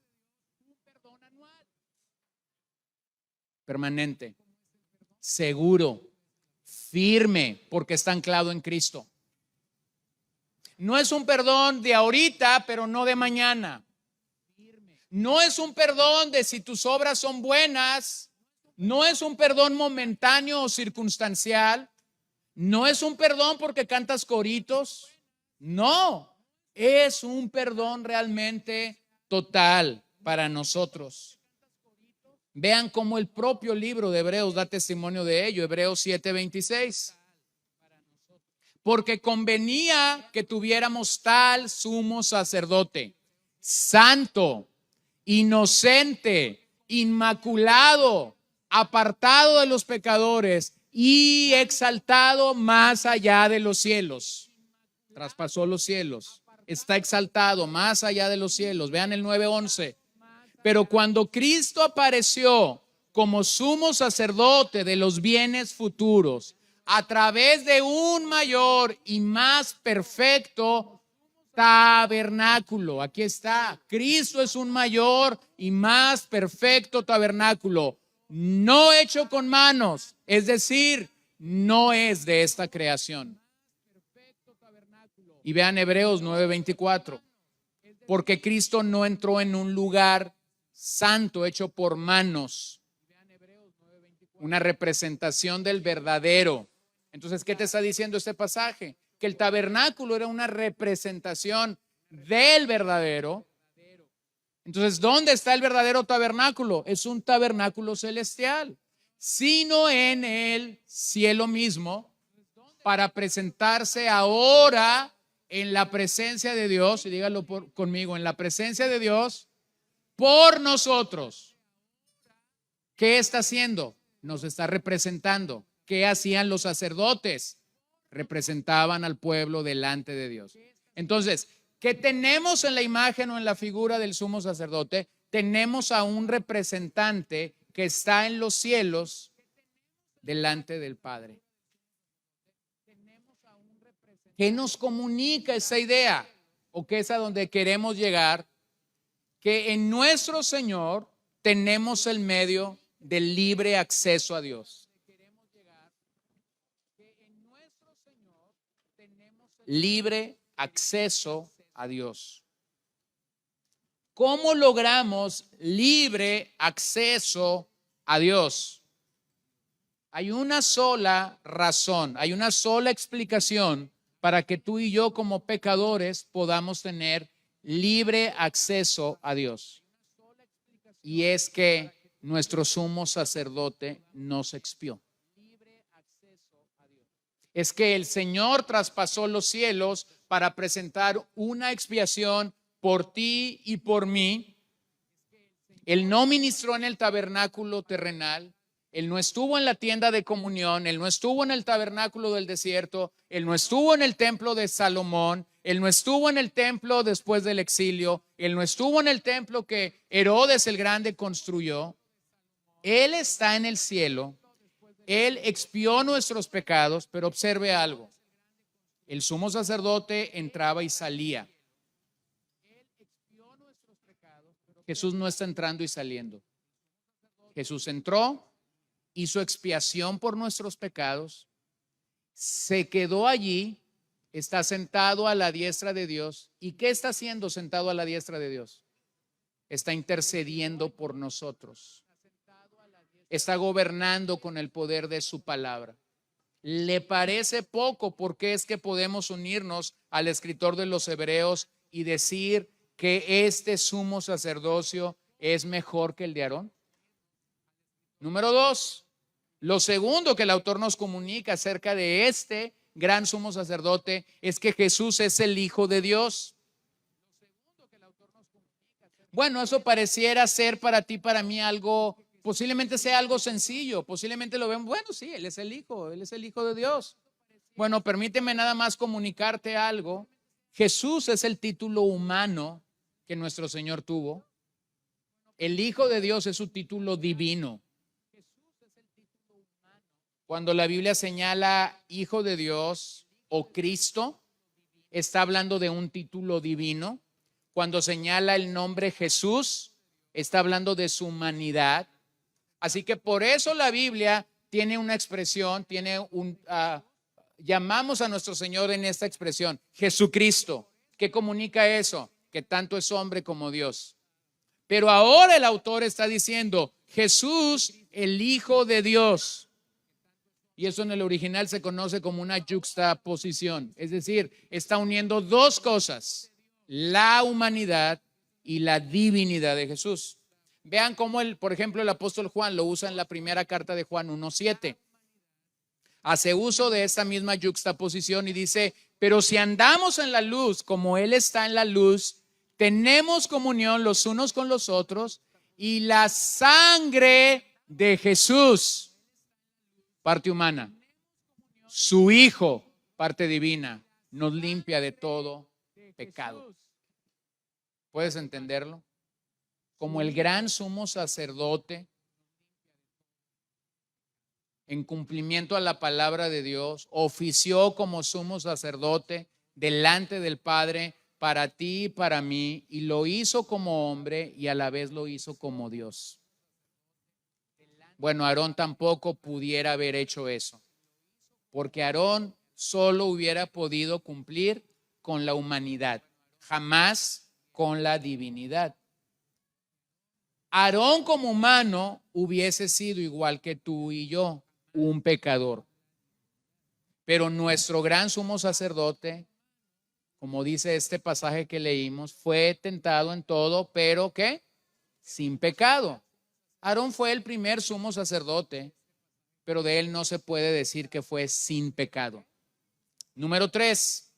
Permanente, seguro, firme, porque está anclado en Cristo. No es un perdón de ahorita, pero no de mañana. No es un perdón de si tus obras son buenas. No es un perdón momentáneo o circunstancial. No es un perdón porque cantas coritos. No, es un perdón realmente total para nosotros. Vean cómo el propio libro de Hebreos da testimonio de ello. Hebreos 7:26. Porque convenía que tuviéramos tal sumo sacerdote, santo, inocente, inmaculado, apartado de los pecadores y exaltado más allá de los cielos. Traspasó los cielos. Está exaltado más allá de los cielos. Vean el 9:11. Pero cuando Cristo apareció como sumo sacerdote de los bienes futuros, a través de un mayor y más perfecto tabernáculo. Aquí está, Cristo es un mayor y más perfecto tabernáculo, no hecho con manos, es decir, no es de esta creación. Y vean Hebreos 9:24, porque Cristo no entró en un lugar santo hecho por manos, una representación del verdadero. Entonces, ¿qué te está diciendo este pasaje? Que el tabernáculo era una representación del verdadero. Entonces, ¿dónde está el verdadero tabernáculo? Es un tabernáculo celestial, sino en el cielo mismo, para presentarse ahora en la presencia de Dios, y dígalo conmigo, en la presencia de Dios por nosotros. ¿Qué está haciendo? Nos está representando. ¿Qué hacían los sacerdotes? Representaban al pueblo delante de Dios. Entonces, ¿qué tenemos en la imagen o en la figura del sumo sacerdote? Tenemos a un representante que está en los cielos delante del Padre. ¿Qué nos comunica esa idea? ¿O qué es a donde queremos llegar? Que en nuestro Señor tenemos el medio del libre acceso a Dios. Libre acceso a Dios. ¿Cómo logramos libre acceso a Dios? Hay una sola razón, hay una sola explicación para que tú y yo como pecadores podamos tener libre acceso a Dios. Y es que nuestro sumo sacerdote nos expió. Es que el Señor traspasó los cielos para presentar una expiación por ti y por mí. Él no ministró en el tabernáculo terrenal. Él no estuvo en la tienda de comunión, Él no estuvo en el tabernáculo del desierto, Él no estuvo en el templo de Salomón, Él no estuvo en el templo después del exilio, Él no estuvo en el templo que Herodes el Grande construyó. Él está en el cielo, Él expió nuestros pecados, pero observe algo, el sumo sacerdote entraba y salía. Jesús no está entrando y saliendo. Jesús entró, hizo expiación por nuestros pecados, se quedó allí, está sentado a la diestra de Dios. ¿Y qué está haciendo sentado a la diestra de Dios? Está intercediendo por nosotros. Está gobernando con el poder de su palabra. ¿Le parece poco? Porque es que podemos unirnos al escritor de los Hebreos y decir que este sumo sacerdocio es mejor que el de Aarón. Número 2, lo segundo que el autor nos comunica acerca de este gran sumo sacerdote es que Jesús es el Hijo de Dios. Bueno, eso pareciera ser para ti, para mí algo, posiblemente sea algo sencillo, posiblemente lo vemos, bueno, sí, Él es el Hijo de Dios. Bueno, permíteme nada más comunicarte algo. Jesús es el título humano que nuestro Señor tuvo. El Hijo de Dios es su título divino. Cuando la Biblia señala Hijo de Dios o Cristo, está hablando de un título divino. Cuando señala el nombre Jesús, está hablando de su humanidad. Así que por eso la Biblia tiene una expresión, llamamos a nuestro Señor en esta expresión, Jesucristo. ¿Qué comunica eso? Que tanto es hombre como Dios. Pero ahora el autor está diciendo, Jesús, el Hijo de Dios. Y eso en el original se conoce como una yuxtaposición. Es decir, está uniendo dos cosas, la humanidad y la divinidad de Jesús. Vean cómo, por ejemplo, el apóstol Juan lo usa en la primera carta de Juan 1:7. Hace uso de esta misma yuxtaposición y dice, pero si andamos en la luz como Él está en la luz, tenemos comunión los unos con los otros y la sangre de Jesús, parte humana, su Hijo, parte divina, nos limpia de todo pecado. ¿Puedes entenderlo? Como el gran sumo sacerdote, en cumplimiento a la palabra de Dios, ofició como sumo sacerdote delante del Padre para ti y para mí, y lo hizo como hombre y a la vez lo hizo como Dios. Bueno, Aarón tampoco pudiera haber hecho eso, porque Aarón solo hubiera podido cumplir con la humanidad, jamás con la divinidad. Aarón como humano hubiese sido igual que tú y yo, un pecador. Pero nuestro gran sumo sacerdote, como dice este pasaje que leímos, fue tentado en todo, pero ¿qué? Sin pecado. Aarón fue el primer sumo sacerdote, pero de él no se puede decir que fue sin pecado. Número 3,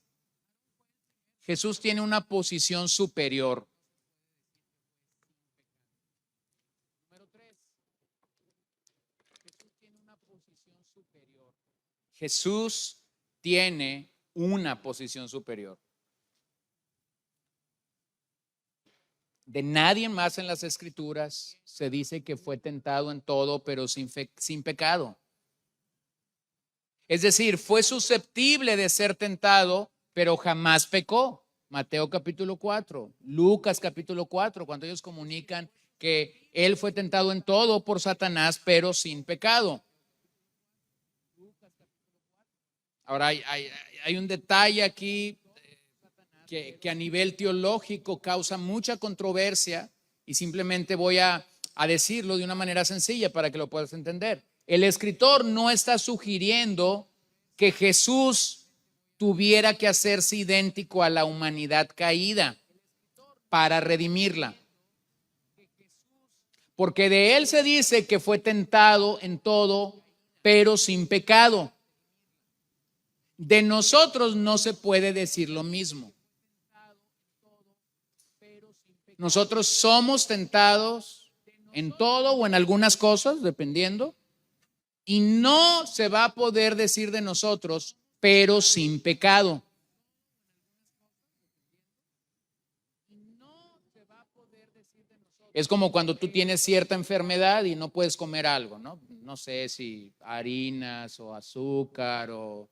Jesús tiene una posición superior. Jesús tiene una posición superior. De nadie más en las Escrituras se dice que fue tentado en todo, pero sin pecado. Es decir, fue susceptible de ser tentado, pero jamás pecó. Mateo capítulo 4, Lucas capítulo 4, cuando ellos comunican que él fue tentado en todo por Satanás, pero sin pecado. Ahora hay un detalle aquí que a nivel teológico causa mucha controversia y simplemente voy a decirlo de una manera sencilla para que lo puedas entender. El escritor no está sugiriendo que Jesús tuviera que hacerse idéntico a la humanidad caída para redimirla. Porque de él se dice que fue tentado en todo, pero sin pecado. De nosotros no se puede decir lo mismo. Nosotros somos tentados en todo o en algunas cosas, dependiendo, y no se va a poder decir de nosotros, pero sin pecado. Es como cuando tú tienes cierta enfermedad y no puedes comer algo, ¿no? No sé si harinas o azúcar o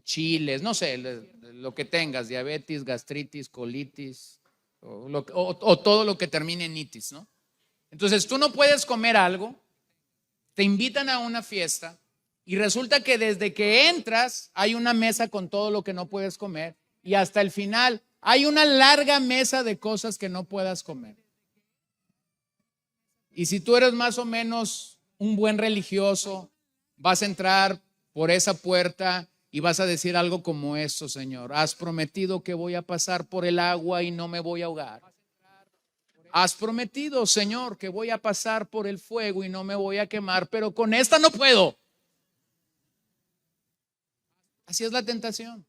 chiles, no sé, lo que tengas, diabetes, gastritis, colitis o todo lo que termine en itis, ¿no? Entonces tú no puedes comer algo, te invitan a una fiesta y resulta que desde que entras hay una mesa con todo lo que no puedes comer y hasta el final hay una larga mesa de cosas que no puedas comer. Y si tú eres más o menos un buen religioso, vas a entrar por esa puerta y vas a decir algo como esto: Señor, has prometido que voy a pasar por el agua y no me voy a ahogar. Has prometido, Señor, que voy a pasar por el fuego y no me voy a quemar, pero con esta no puedo. Así es la tentación.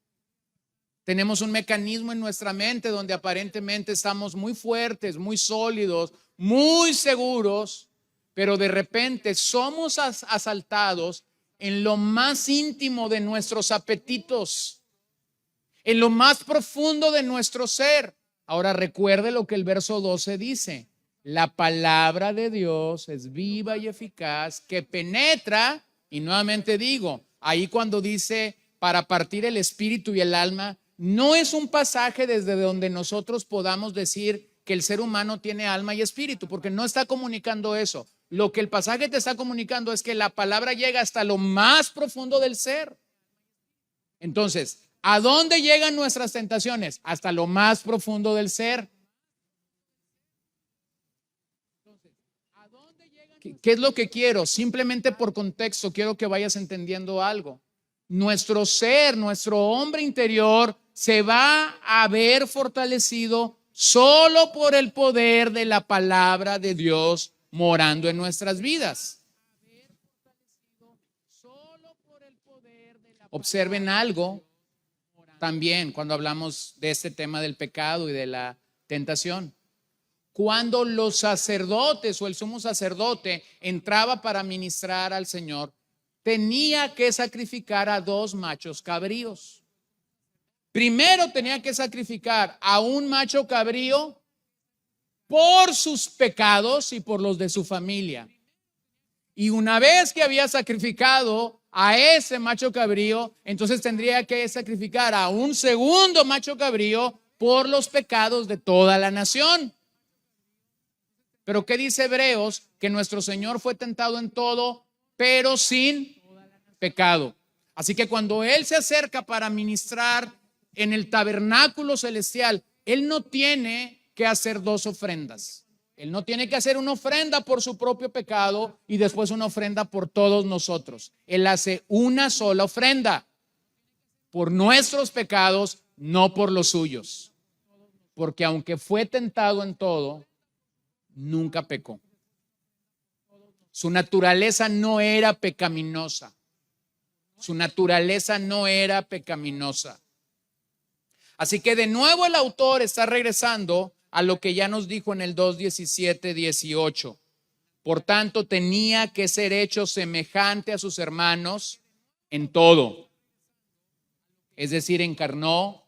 Tenemos un mecanismo en nuestra mente donde aparentemente estamos muy fuertes, muy sólidos, muy seguros, pero de repente somos asaltados en lo más íntimo de nuestros apetitos, en lo más profundo de nuestro ser. Ahora recuerde lo que el verso 12 dice. La palabra de Dios es viva y eficaz, que penetra, y nuevamente digo, ahí cuando dice para partir el espíritu y el alma, no es un pasaje desde donde nosotros podamos decir que el ser humano tiene alma y espíritu, porque no está comunicando eso. Lo que el pasaje te está comunicando es que la palabra llega hasta lo más profundo del ser. Entonces, ¿a dónde llegan nuestras tentaciones? Hasta lo más profundo del ser. ¿Qué es lo que quiero? Simplemente por contexto quiero que vayas entendiendo algo. Nuestro ser, nuestro hombre interior se va a ver fortalecido solo por el poder de la palabra de Dios morando en nuestras vidas. Observen algo también cuando hablamos de este tema del pecado y de la tentación. Cuando los sacerdotes o el sumo sacerdote entraba para ministrar al Señor, tenía que sacrificar a 2 machos cabríos. Primero tenía que sacrificar a un macho cabrío por sus pecados y por los de su familia. Y una vez que había sacrificado a ese macho cabrío, entonces tendría que sacrificar a un segundo macho cabrío por los pecados de toda la nación. Pero ¿qué dice Hebreos? Que nuestro Señor fue tentado en todo, pero sin pecado. Así que cuando Él se acerca para ministrar en el tabernáculo celestial, Él no tiene que hacer 2 ofrendas. Él no tiene que hacer una ofrenda por su propio pecado y después una ofrenda por todos nosotros. Él hace una sola ofrenda por nuestros pecados, no por los suyos. Porque aunque fue tentado en todo, nunca pecó. Su naturaleza no era pecaminosa. Su naturaleza no era pecaminosa. Así que de nuevo el autor está regresando a lo que ya nos dijo en el 2:17-18. Por tanto, tenía que ser hecho semejante a sus hermanos en todo. Es decir, encarnó,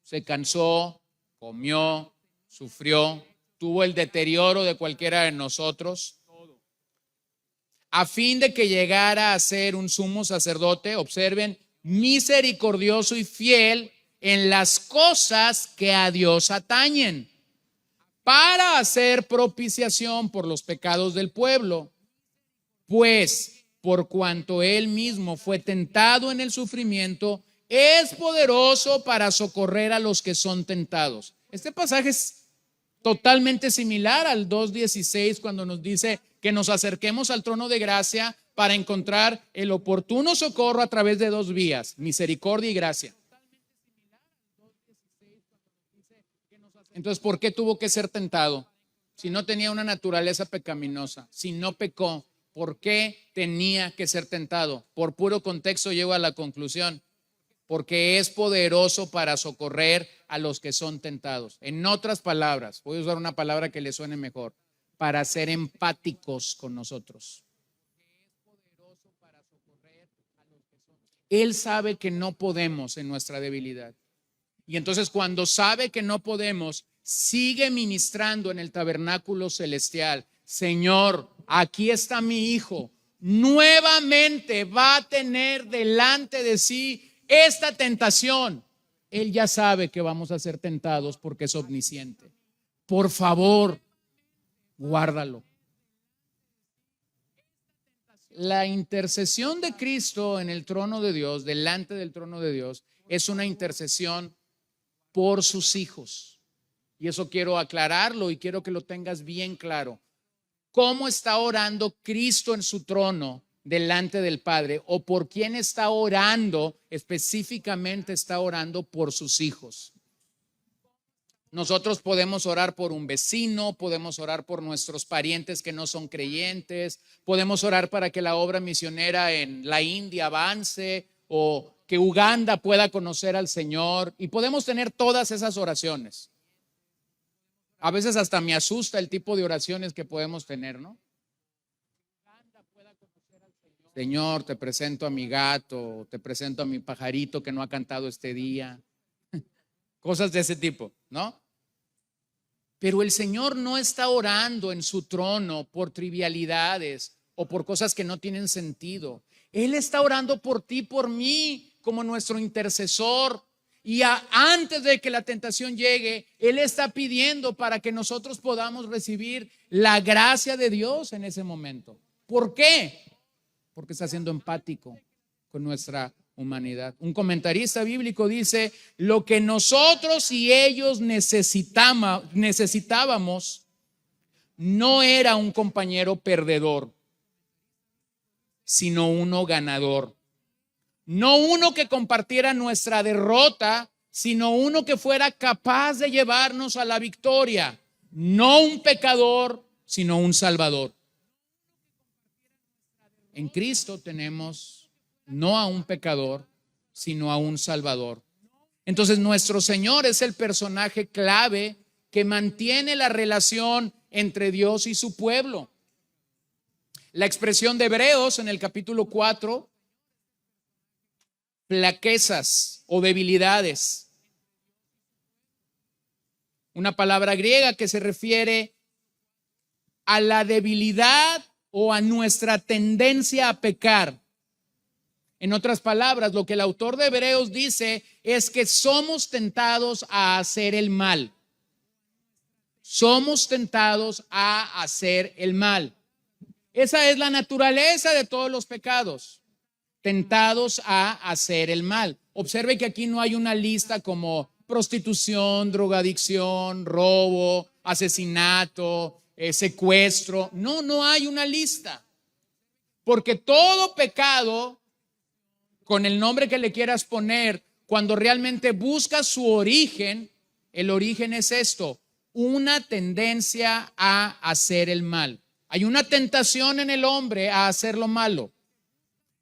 se cansó, comió, sufrió, tuvo el deterioro de cualquiera de nosotros, a fin de que llegara a ser un sumo sacerdote, observen, misericordioso y fiel en las cosas que a Dios atañen, para hacer propiciación por los pecados del pueblo. Pues, por cuanto él mismo fue tentado en el sufrimiento, es poderoso para socorrer a los que son tentados. Este pasaje es totalmente similar al 2:16 cuando nos dice que nos acerquemos al trono de gracia para encontrar el oportuno socorro a través de 2 vías, misericordia y gracia. Entonces, ¿por qué tuvo que ser tentado? Si no tenía una naturaleza pecaminosa, si no pecó, ¿por qué tenía que ser tentado? Por puro contexto llego a la conclusión. Porque es poderoso para socorrer a los que son tentados. En otras palabras, voy a usar una palabra que le suene mejor, para ser empáticos con nosotros. Él sabe que no podemos en nuestra debilidad. Y entonces cuando sabe que no podemos, sigue ministrando en el tabernáculo celestial. Señor, aquí está mi hijo. Nuevamente va a tener delante de sí esta tentación. Él ya sabe que vamos a ser tentados porque es omnisciente. Por favor, guárdalo. La intercesión de Cristo en el trono de Dios, delante del trono de Dios, es una intercesión por sus hijos. Y eso quiero aclararlo y quiero que lo tengas bien claro. ¿Cómo está orando Cristo en su trono delante del Padre? ¿O por quién está orando? Específicamente está orando por sus hijos. Nosotros podemos orar por un vecino, podemos orar por nuestros parientes que no son creyentes, podemos orar para que la obra misionera en la India avance o que Uganda pueda conocer al Señor, y podemos tener todas esas oraciones. A veces hasta me asusta el tipo de oraciones que podemos tener, ¿no? Señor, te presento a mi gato, te presento a mi pajarito que no ha cantado este día. Cosas de ese tipo, ¿no? Pero el Señor no está orando en su trono por trivialidades o por cosas que no tienen sentido. Él está orando por ti, por mí, como nuestro intercesor. Y antes de que la tentación llegue, Él está pidiendo para que nosotros podamos recibir la gracia de Dios en ese momento. ¿Por qué? Porque está siendo empático con nuestra humanidad. Un comentarista bíblico dice: lo que nosotros y ellos necesitábamos no era un compañero perdedor, sino uno ganador. No uno que compartiera nuestra derrota, sino uno que fuera capaz de llevarnos a la victoria. No un pecador, sino un salvador. En Cristo tenemos no a un pecador, sino a un salvador. Entonces nuestro Señor es el personaje clave que mantiene la relación entre Dios y su pueblo. La expresión de Hebreos en el capítulo 4, flaquezas o debilidades. Una palabra griega que se refiere a la debilidad o a nuestra tendencia a pecar. En otras palabras, lo que el autor de Hebreos dice es que somos tentados a hacer el mal. Somos tentados a hacer el mal. Esa es la naturaleza de todos los pecados. Tentados a hacer el mal. Observe que aquí no hay una lista como prostitución, drogadicción, robo, asesinato, secuestro. No hay una lista. Porque todo pecado, con el nombre que le quieras poner, cuando realmente buscas su origen, el origen es esto: una tendencia a hacer el mal. Hay una tentación en el hombre a hacer lo malo.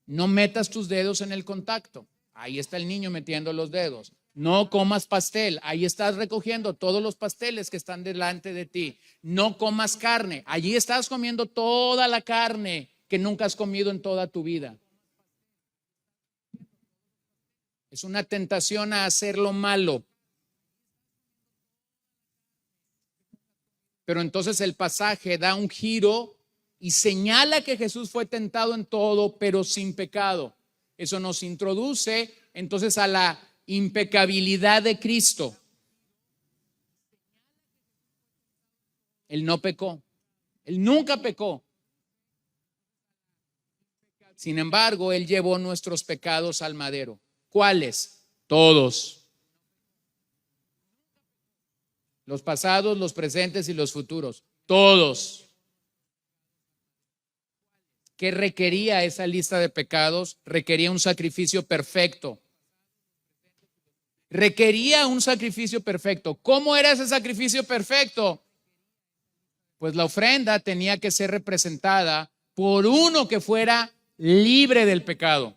No metas tus dedos en el contacto. Ahí está el niño metiendo los dedos. No comas pastel. Ahí estás recogiendo todos los pasteles que están delante de ti. No comas carne. Allí estás comiendo toda la carne que nunca has comido en toda tu vida. Es una tentación a hacer lo malo. Pero entonces el pasaje da un giro y señala que Jesús fue tentado en todo, pero sin pecado. Eso nos introduce entonces a la impecabilidad de Cristo. Él no pecó. Él nunca pecó. Sin embargo, Él llevó nuestros pecados al madero. ¿Cuáles? Todos. Los pasados, los presentes y los futuros. Todos. ¿Qué requería esa lista de pecados? Requería un sacrificio perfecto. Requería un sacrificio perfecto. ¿Cómo era ese sacrificio perfecto? Pues la ofrenda tenía que ser representada por uno que fuera libre del pecado.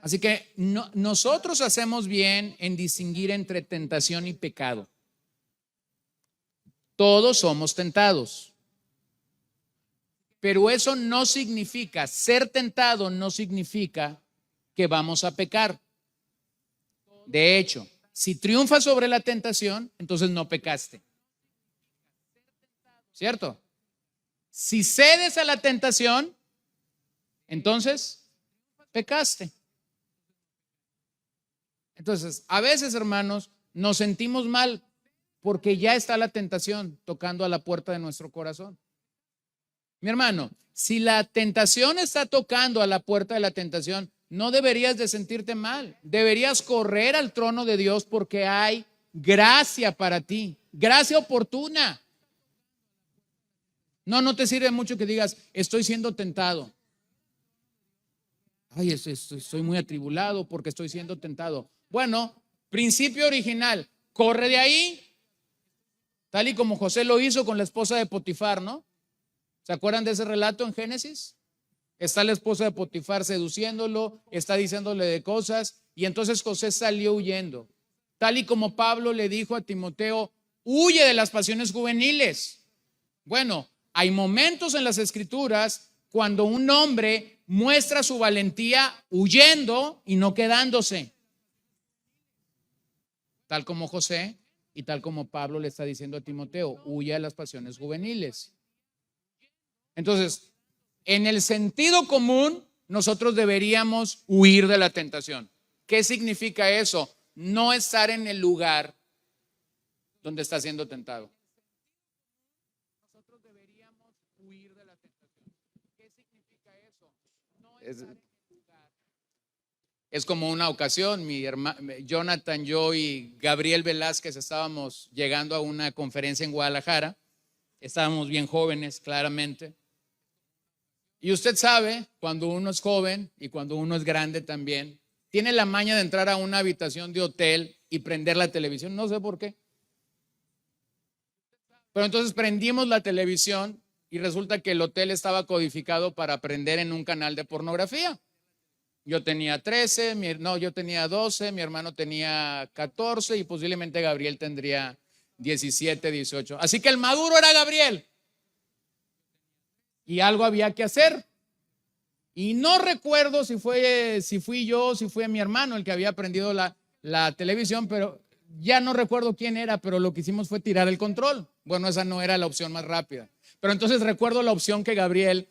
Así que nosotros hacemos bien en distinguir entre tentación y pecado. Todos somos tentados. Pero eso no significa, ser tentado no significa que vamos a pecar. De hecho, si triunfas sobre la tentación, entonces no pecaste. ¿Cierto? Si cedes a la tentación, entonces pecaste. Entonces, a veces, hermanos, nos sentimos mal porque ya está la tentación tocando a la puerta de nuestro corazón. Mi hermano, si la tentación está tocando a la puerta de la tentación, no deberías de sentirte mal. Deberías correr al trono de Dios porque hay gracia para ti, gracia oportuna. No te sirve mucho que digas, estoy siendo tentado. Ay, estoy muy atribulado porque estoy siendo tentado. Bueno, principio original, corre de ahí, tal y como José lo hizo con la esposa de Potifar, ¿no? ¿Se acuerdan de ese relato en Génesis? Está la esposa de Potifar seduciéndolo, está diciéndole de cosas, y entonces José salió huyendo. Tal y como Pablo le dijo a Timoteo, huye de las pasiones juveniles. Bueno, hay momentos en las Escrituras cuando un hombre muestra su valentía huyendo y no quedándose. Tal como José y tal como Pablo le está diciendo a Timoteo, huye de las pasiones juveniles. Entonces, en el sentido común, nosotros deberíamos huir de la tentación. ¿Qué significa eso? No estar en el lugar donde está siendo tentado. Nosotros deberíamos huir de la tentación. ¿Qué significa eso? No estar en el lugar. Es como una ocasión, mi hermano Jonathan, yo y Gabriel Velázquez estábamos llegando a una conferencia en Guadalajara. Estábamos bien jóvenes, claramente. Y usted sabe, cuando uno es joven y cuando uno es grande también, tiene la maña de entrar a una habitación de hotel y prender la televisión. No sé por qué. Pero entonces prendimos la televisión y resulta que el hotel estaba codificado para prender en un canal de pornografía. Yo tenía 13, yo tenía 12, mi hermano tenía 14 y posiblemente Gabriel tendría 17, 18. Así que el maduro era Gabriel. Y algo había que hacer. Y no recuerdo si fui yo, si fue mi hermano el que había prendido la televisión, pero ya no recuerdo quién era, pero lo que hicimos fue tirar el control. Bueno, esa no era la opción más rápida. Pero entonces recuerdo la opción de Gabriel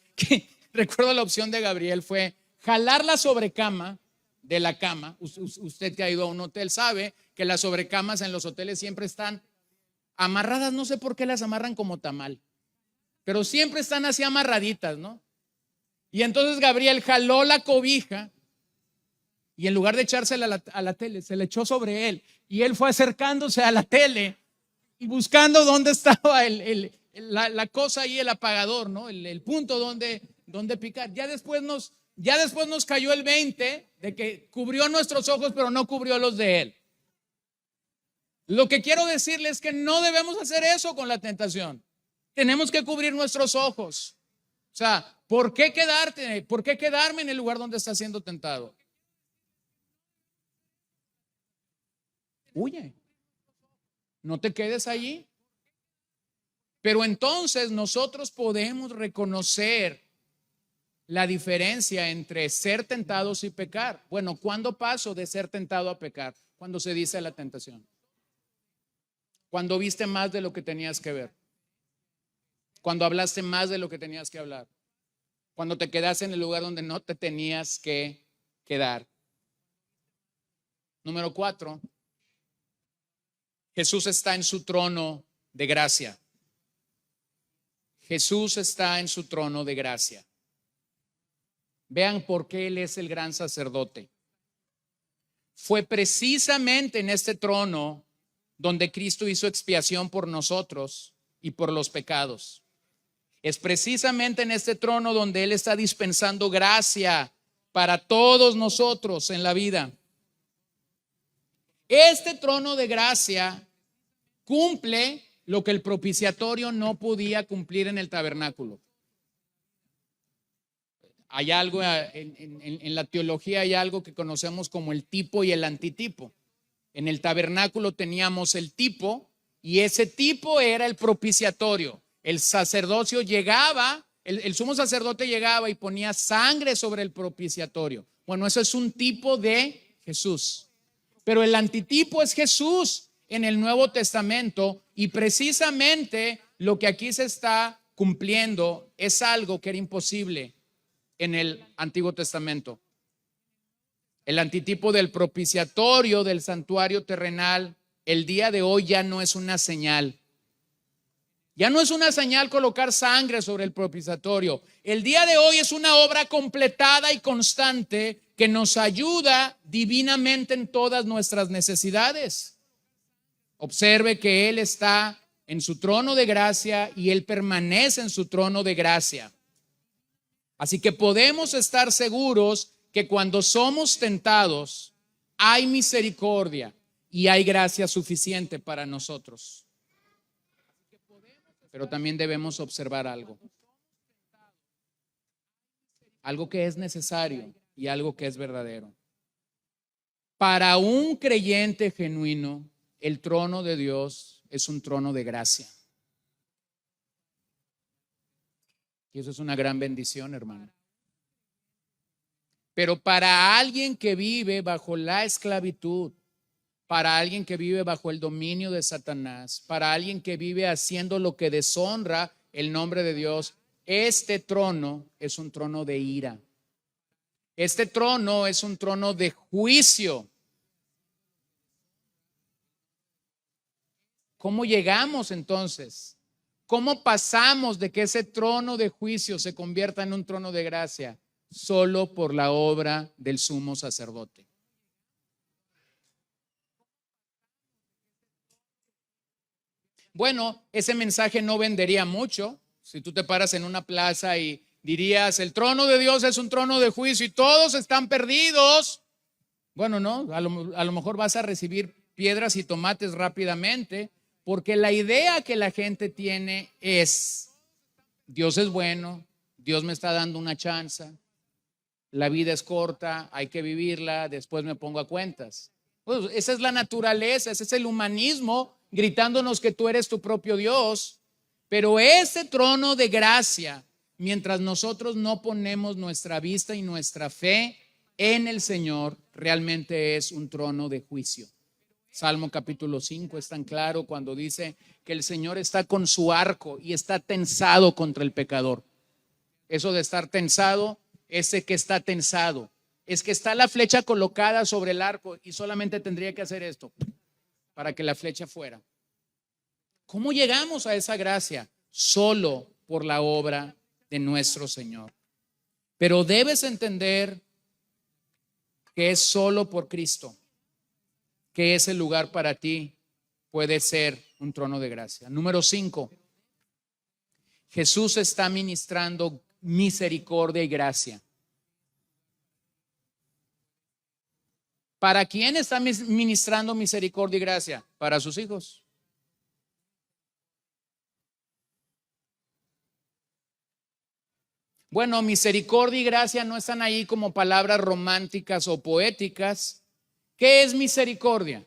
fue jalar la sobrecama de la cama. Usted que ha ido a un hotel sabe que las sobrecamas en los hoteles siempre están amarradas, no sé por qué las amarran como tamal, pero siempre están así amarraditas, ¿no? Y entonces Gabriel jaló la cobija y en lugar de echársela a la tele, se le echó sobre él. Y él fue acercándose a la tele y buscando dónde estaba la cosa ahí, el apagador, ¿no? El punto donde picar. Ya después nos cayó el 20 de que cubrió nuestros ojos, pero no cubrió los de él. Lo que quiero decirles es que no debemos hacer eso con la tentación. Tenemos que cubrir nuestros ojos. O sea, ¿por qué quedarme en el lugar donde está siendo tentado? Huye. No te quedes allí. Pero entonces nosotros podemos reconocer la diferencia entre ser tentados y pecar. Bueno, ¿cuándo paso de ser tentado a pecar? Cuando se dice la tentación. Cuando viste más de lo que tenías que ver. Cuando hablaste más de lo que tenías que hablar. Cuando te quedaste en el lugar donde no te tenías que quedar. Número 4. Jesús está en su trono de gracia. Jesús está en su trono de gracia. Vean por qué Él es el gran sacerdote. Fue precisamente en este trono donde Cristo hizo expiación por nosotros y por los pecados. Es precisamente en este trono donde Él está dispensando gracia para todos nosotros en la vida. Este trono de gracia cumple lo que el propiciatorio no podía cumplir en el tabernáculo. Hay algo en la teología, hay algo que conocemos como el tipo y el antitipo. En el tabernáculo teníamos el tipo y ese tipo era el propiciatorio. El sacerdocio llegaba, el sumo sacerdote llegaba y ponía sangre sobre el propiciatorio. Bueno, eso es un tipo de Jesús. Pero el antitipo es Jesús en el Nuevo Testamento y precisamente lo que aquí se está cumpliendo es algo que era imposible en el Antiguo Testamento. El antitipo del propiciatorio, del santuario terrenal, el día de hoy ya no es una señal. Ya no es una señal colocar sangre sobre el propiciatorio. El día de hoy es una obra completada y constante que nos ayuda divinamente en todas nuestras necesidades. Observe que Él está en su trono de gracia y Él permanece en su trono de gracia. Así que podemos estar seguros que cuando somos tentados hay misericordia y hay gracia suficiente para nosotros. Pero también debemos observar algo. algo que es necesario y algo que es verdadero. Para un creyente genuino, el trono de Dios es un trono de gracia. Y eso es una gran bendición, hermano. Pero para alguien que vive bajo la esclavitud, para alguien que vive bajo el dominio de Satanás, para alguien que vive haciendo lo que deshonra el nombre de Dios, este trono es un trono de ira. Este trono es un trono de juicio. ¿Cómo llegamos entonces? ¿Cómo pasamos de que ese trono de juicio se convierta en un trono de gracia? Solo por la obra del sumo sacerdote. Bueno, ese mensaje no vendería mucho si tú te paras en una plaza y dirías, el trono de Dios es un trono de juicio y todos están perdidos. Bueno, no, a lo mejor vas a recibir piedras y tomates rápidamente, porque la idea que la gente tiene es, Dios es bueno, Dios me está dando una chance, la vida es corta, hay que vivirla, después me pongo a cuentas. Pues esa es la naturaleza, ese es el humanismo gritándonos que tú eres tu propio Dios. Pero ese trono de gracia, mientras nosotros no ponemos nuestra vista y nuestra fe en el Señor, realmente es un trono de juicio. Salmo capítulo 5 es tan claro cuando dice que el Señor está con su arco y está tensado contra el pecador. Eso de estar tensado, ese que está tensado, es que está la flecha colocada sobre el arco y solamente tendría que hacer esto para que la flecha fuera. ¿Cómo llegamos a esa gracia? Solo por la obra de nuestro Señor. Pero debes entender que es solo por Cristo que ese lugar para ti puede ser un trono de gracia. Número 5, Jesús está ministrando misericordia y gracia. ¿Para quién está ministrando misericordia y gracia? Para sus hijos. Bueno, misericordia y gracia no están ahí como palabras románticas o poéticas. ¿Qué es misericordia?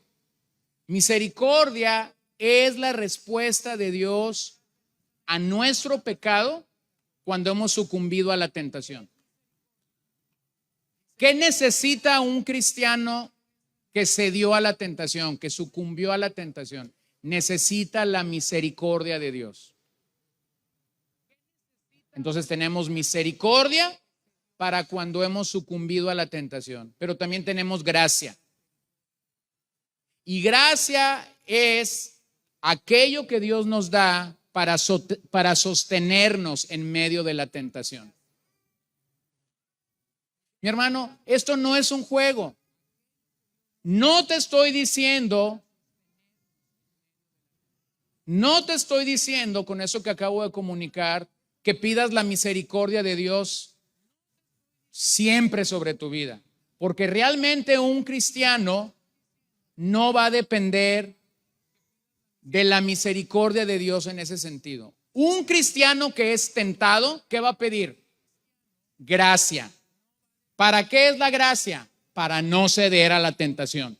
Misericordia es la respuesta de Dios a nuestro pecado cuando hemos sucumbido a la tentación. ¿Qué necesita un cristiano que cedió a la tentación, que sucumbió a la tentación? Necesita la misericordia de Dios. Entonces tenemos misericordia para cuando hemos sucumbido a la tentación, pero también tenemos gracia. Y gracia es aquello que Dios nos da para sostenernos en medio de la tentación. Mi hermano, esto no es un juego. No te estoy diciendo con eso que acabo de comunicar que pidas la misericordia de Dios siempre sobre tu vida, porque realmente un cristiano no va a depender de la misericordia de Dios en ese sentido. Un cristiano que es tentado, ¿qué va a pedir? Gracia. ¿Para qué es la gracia? Para no ceder a la tentación.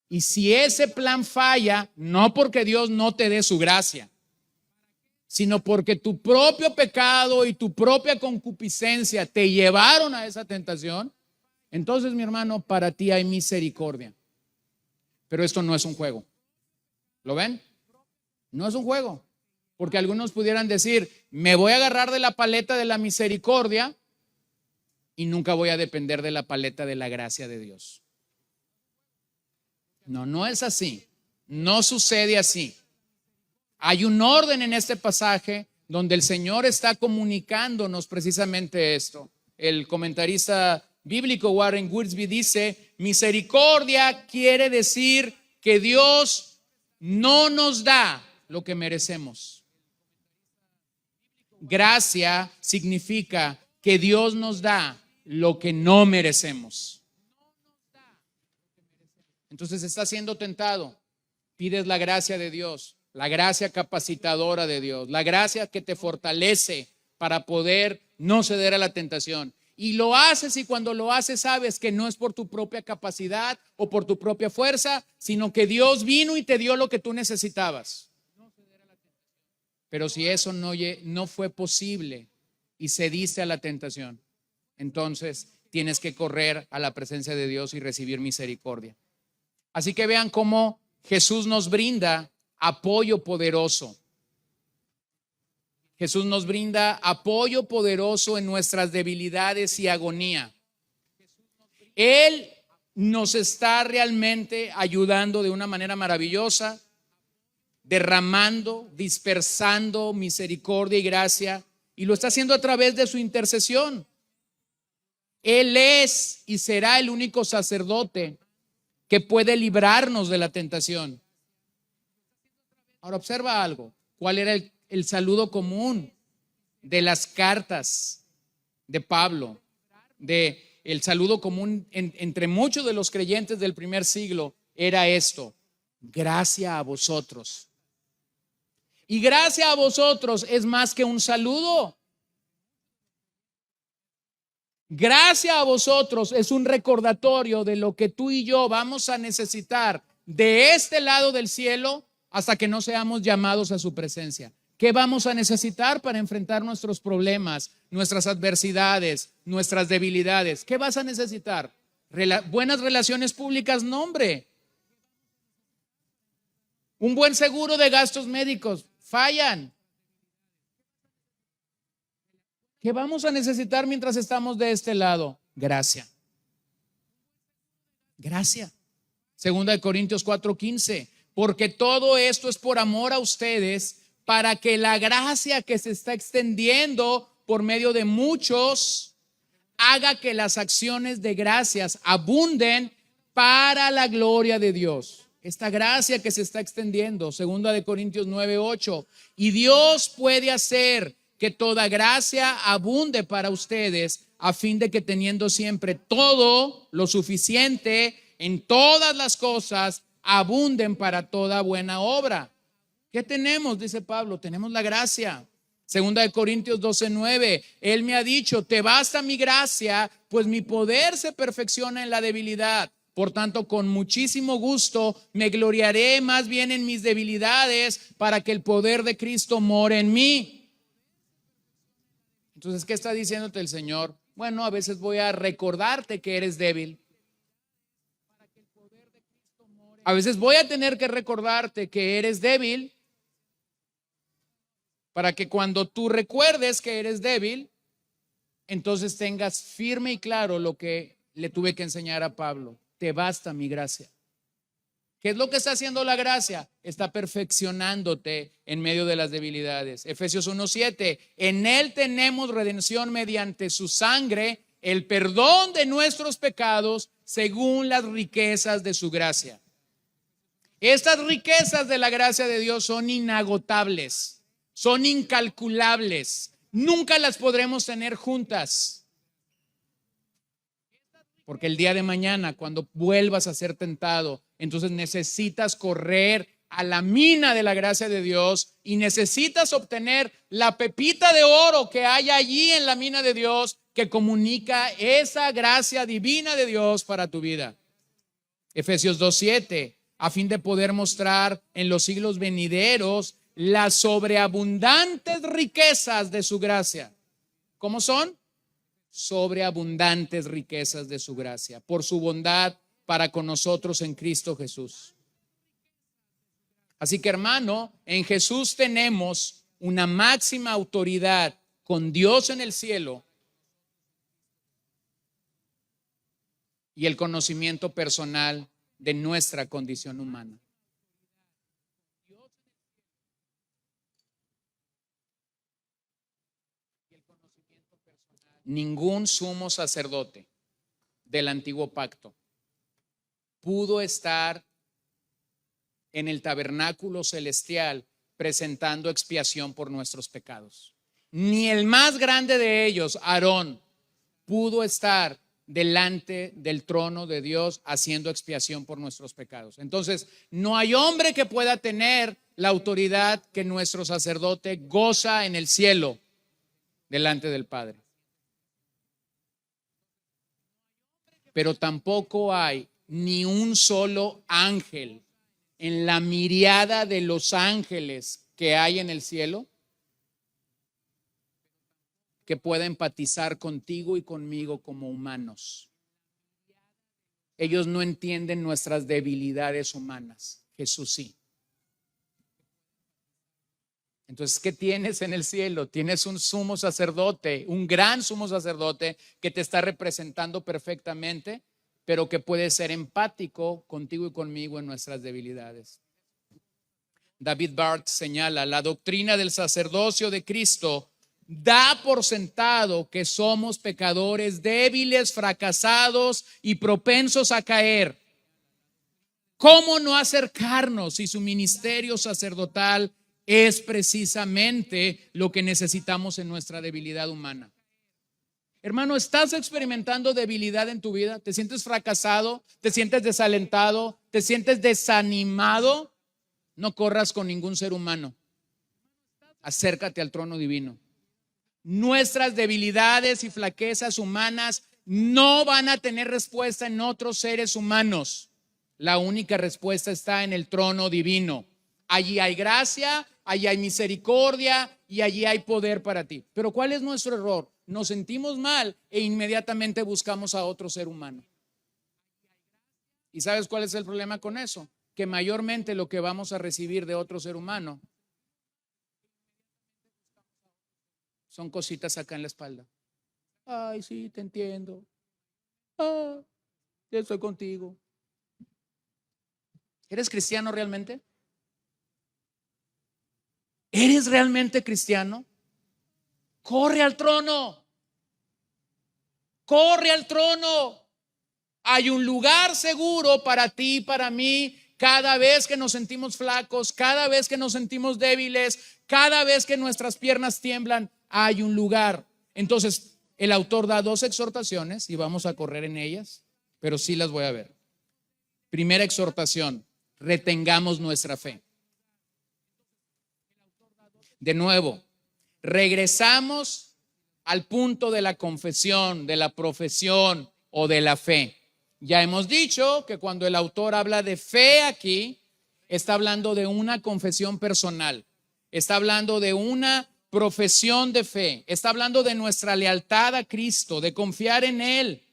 Y si ese plan falla, no porque Dios no te dé su gracia, sino porque tu propio pecado y tu propia concupiscencia te llevaron a esa tentación, entonces, mi hermano, para ti hay misericordia. Pero esto no es un juego. ¿Lo ven? No es un juego. Porque algunos pudieran decir, me voy a agarrar de la paleta de la misericordia y nunca voy a depender de la paleta de la gracia de Dios. No, no es así. No sucede así. Hay un orden en este pasaje donde el Señor está comunicándonos precisamente esto. El comentarista bíblico Warren Wiersbe dice, misericordia quiere decir que Dios no nos da lo que merecemos. Gracia significa que Dios nos da lo que no merecemos. Entonces estás siendo tentado, pides la gracia de Dios, la gracia capacitadora de Dios, la gracia que te fortalece para poder no ceder a la tentación. Y lo haces, y cuando lo haces sabes que no es por tu propia capacidad o por tu propia fuerza, sino que Dios vino y te dio lo que tú necesitabas. Pero si eso no fue posible y cediste a la tentación, entonces tienes que correr a la presencia de Dios y recibir misericordia. Así que vean cómo Jesús nos brinda apoyo poderoso. Jesús nos brinda apoyo poderoso en nuestras debilidades y agonía. Él nos está realmente ayudando de una manera maravillosa, derramando, dispersando misericordia y gracia, y lo está haciendo a través de su intercesión. Él es y será el único sacerdote que puede librarnos de la tentación. Ahora observa algo. ¿Cuál era el saludo común de las cartas de Pablo? El saludo común entre muchos de los creyentes del primer siglo era esto: gracia a vosotros. Y gracia a vosotros es más que un saludo. Gracia a vosotros es un recordatorio de lo que tú y yo vamos a necesitar de este lado del cielo hasta que no seamos llamados a su presencia. ¿Qué vamos a necesitar para enfrentar nuestros problemas, nuestras adversidades, nuestras debilidades? ¿Qué vas a necesitar? Buenas relaciones públicas, no, hombre. Un buen seguro de gastos médicos, fallan. ¿Qué vamos a necesitar mientras estamos de este lado? Gracia. Gracia. Segunda de Corintios 4:15. Porque todo esto es por amor a ustedes, para que la gracia que se está extendiendo por medio de muchos haga que las acciones de gracias abunden para la gloria de Dios. Esta gracia que se está extendiendo, segunda de Corintios 9:8. Y Dios puede hacer que toda gracia abunde para ustedes, a fin de que teniendo siempre todo lo suficiente en todas las cosas, abunden para toda buena obra. ¿Qué tenemos? Dice Pablo, tenemos la gracia. Segunda de Corintios 12:9, Él me ha dicho, te basta mi gracia, pues mi poder se perfecciona en la debilidad. Por tanto, con muchísimo gusto me gloriaré más bien en mis debilidades, para que el poder de Cristo more en mí. Entonces, ¿qué está diciéndote el Señor? Bueno, a veces voy a recordarte que eres débil. A veces voy a tener que recordarte que eres débil, para que cuando tú recuerdes que eres débil, entonces tengas firme y claro lo que le tuve que enseñar a Pablo. Te basta mi gracia. ¿Qué es lo que está haciendo la gracia? Está perfeccionándote en medio de las debilidades. Efesios 1:7, en Él tenemos redención mediante su sangre, el perdón de nuestros pecados según las riquezas de su gracia. Estas riquezas de la gracia de Dios son inagotables, son incalculables, nunca las podremos tener juntas. Porque el día de mañana, cuando vuelvas a ser tentado, entonces necesitas correr a la mina de la gracia de Dios y necesitas obtener la pepita de oro que hay allí en la mina de Dios, que comunica esa gracia divina de Dios para tu vida. Efesios 2:7, a fin de poder mostrar en los siglos venideros las sobreabundantes riquezas de su gracia. ¿Cómo son? Sobreabundantes riquezas de su gracia, por su bondad para con nosotros en Cristo Jesús. Así que, hermano, en Jesús tenemos una máxima autoridad con Dios en el cielo y el conocimiento personal de nuestra condición humana. Ningún sumo sacerdote del antiguo pacto pudo estar en el tabernáculo celestial presentando expiación por nuestros pecados. Ni el más grande de ellos, Aarón, pudo estar delante del trono de Dios haciendo expiación por nuestros pecados. Entonces, no hay hombre que pueda tener la autoridad que nuestro sacerdote goza en el cielo. delante del Padre. Pero tampoco hay ni un solo ángel en la miriada de los ángeles que hay en el cielo que pueda empatizar contigo y conmigo como humanos. Ellos no entienden nuestras debilidades humanas. Jesús sí. Entonces, ¿qué tienes en el cielo? Tienes un sumo sacerdote, un gran sumo sacerdote que te está representando perfectamente, pero que puede ser empático contigo y conmigo en nuestras debilidades. David Barth señala, la doctrina del sacerdocio de Cristo da por sentado que somos pecadores débiles, fracasados y propensos a caer. ¿Cómo no acercarnos si su ministerio sacerdotal es precisamente lo que necesitamos en nuestra debilidad humana? Hermano, ¿estás experimentando debilidad en tu vida? ¿Te sientes fracasado? ¿Te sientes desalentado? ¿Te sientes desanimado? No corras con ningún ser humano. Acércate al trono divino. Nuestras debilidades y flaquezas humanas no van a tener respuesta en otros seres humanos. La única respuesta está en el trono divino. Allí hay gracia, allí hay misericordia y allí hay poder para ti. Pero ¿cuál es nuestro error? Nos sentimos mal e inmediatamente buscamos a otro ser humano. ¿Y sabes cuál es el problema con eso? Que mayormente lo que vamos a recibir de otro ser humano son cositas acá en la espalda. Ay, sí, te entiendo. Ah, yo estoy contigo. ¿Eres cristiano realmente? ¿Eres realmente cristiano? Corre al trono. Corre al trono. Hay un lugar seguro para ti y para mí. Cada vez que nos sentimos flacos, cada vez que nos sentimos débiles, cada vez que nuestras piernas tiemblan, hay un lugar. Entonces, el autor da dos exhortaciones y vamos a correr en ellas, pero sí las voy a ver. Primera exhortación, retengamos nuestra fe. De nuevo, regresamos al punto de la confesión, de la profesión o de la fe. Ya hemos dicho que cuando el autor habla de fe aquí, está hablando de una confesión personal, está hablando de una profesión de fe, está hablando de nuestra lealtad a Cristo, de confiar en Él.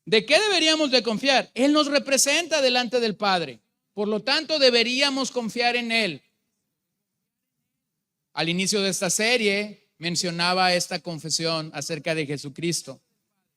¿De qué deberíamos de confiar? Él nos representa delante del Padre, por lo tanto deberíamos confiar en Él. Al inicio de esta serie mencionaba esta confesión acerca de Jesucristo.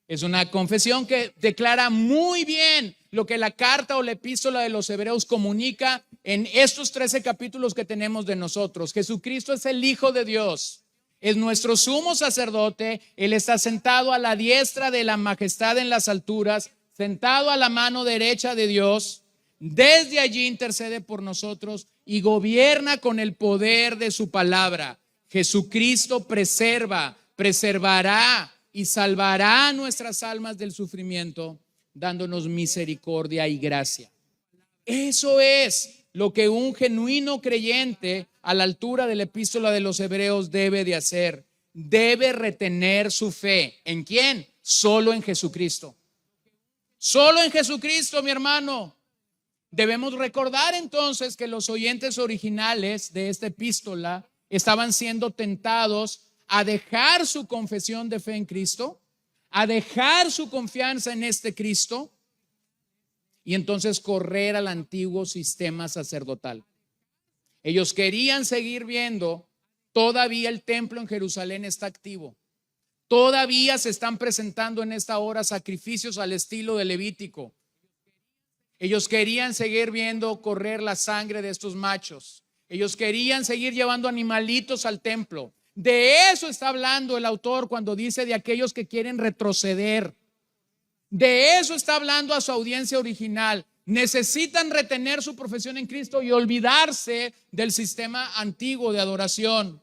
Es una confesión que declara muy bien lo que la carta o la epístola de los Hebreos comunica en estos 13 capítulos que tenemos de nosotros. Jesucristo es el Hijo de Dios, es nuestro sumo sacerdote. Él está sentado a la diestra de la majestad en las alturas, sentado a la mano derecha de Dios. Desde allí intercede por nosotros y gobierna con el poder de su palabra. Jesucristo preserva, preservará y salvará nuestras almas del sufrimiento, dándonos misericordia y gracia. Eso es lo que un genuino creyente a la altura de la epístola de los Hebreos debe de hacer. Debe retener su fe. ¿En quién? Solo en Jesucristo. Solo en Jesucristo, mi hermano. Debemos recordar entonces que los oyentes originales de esta epístola estaban siendo tentados a dejar su confesión de fe en Cristo, a dejar su confianza en este Cristo y entonces correr al antiguo sistema sacerdotal. Ellos querían seguir viendo, todavía el templo en Jerusalén está activo, todavía se están presentando en esta hora sacrificios al estilo de Levítico. Ellos querían seguir viendo correr la sangre de estos machos. Ellos querían seguir llevando animalitos al templo. De eso está hablando el autor cuando dice de aquellos que quieren retroceder. De eso está hablando a su audiencia original. Necesitan retener su profesión en Cristo y olvidarse del sistema antiguo de adoración.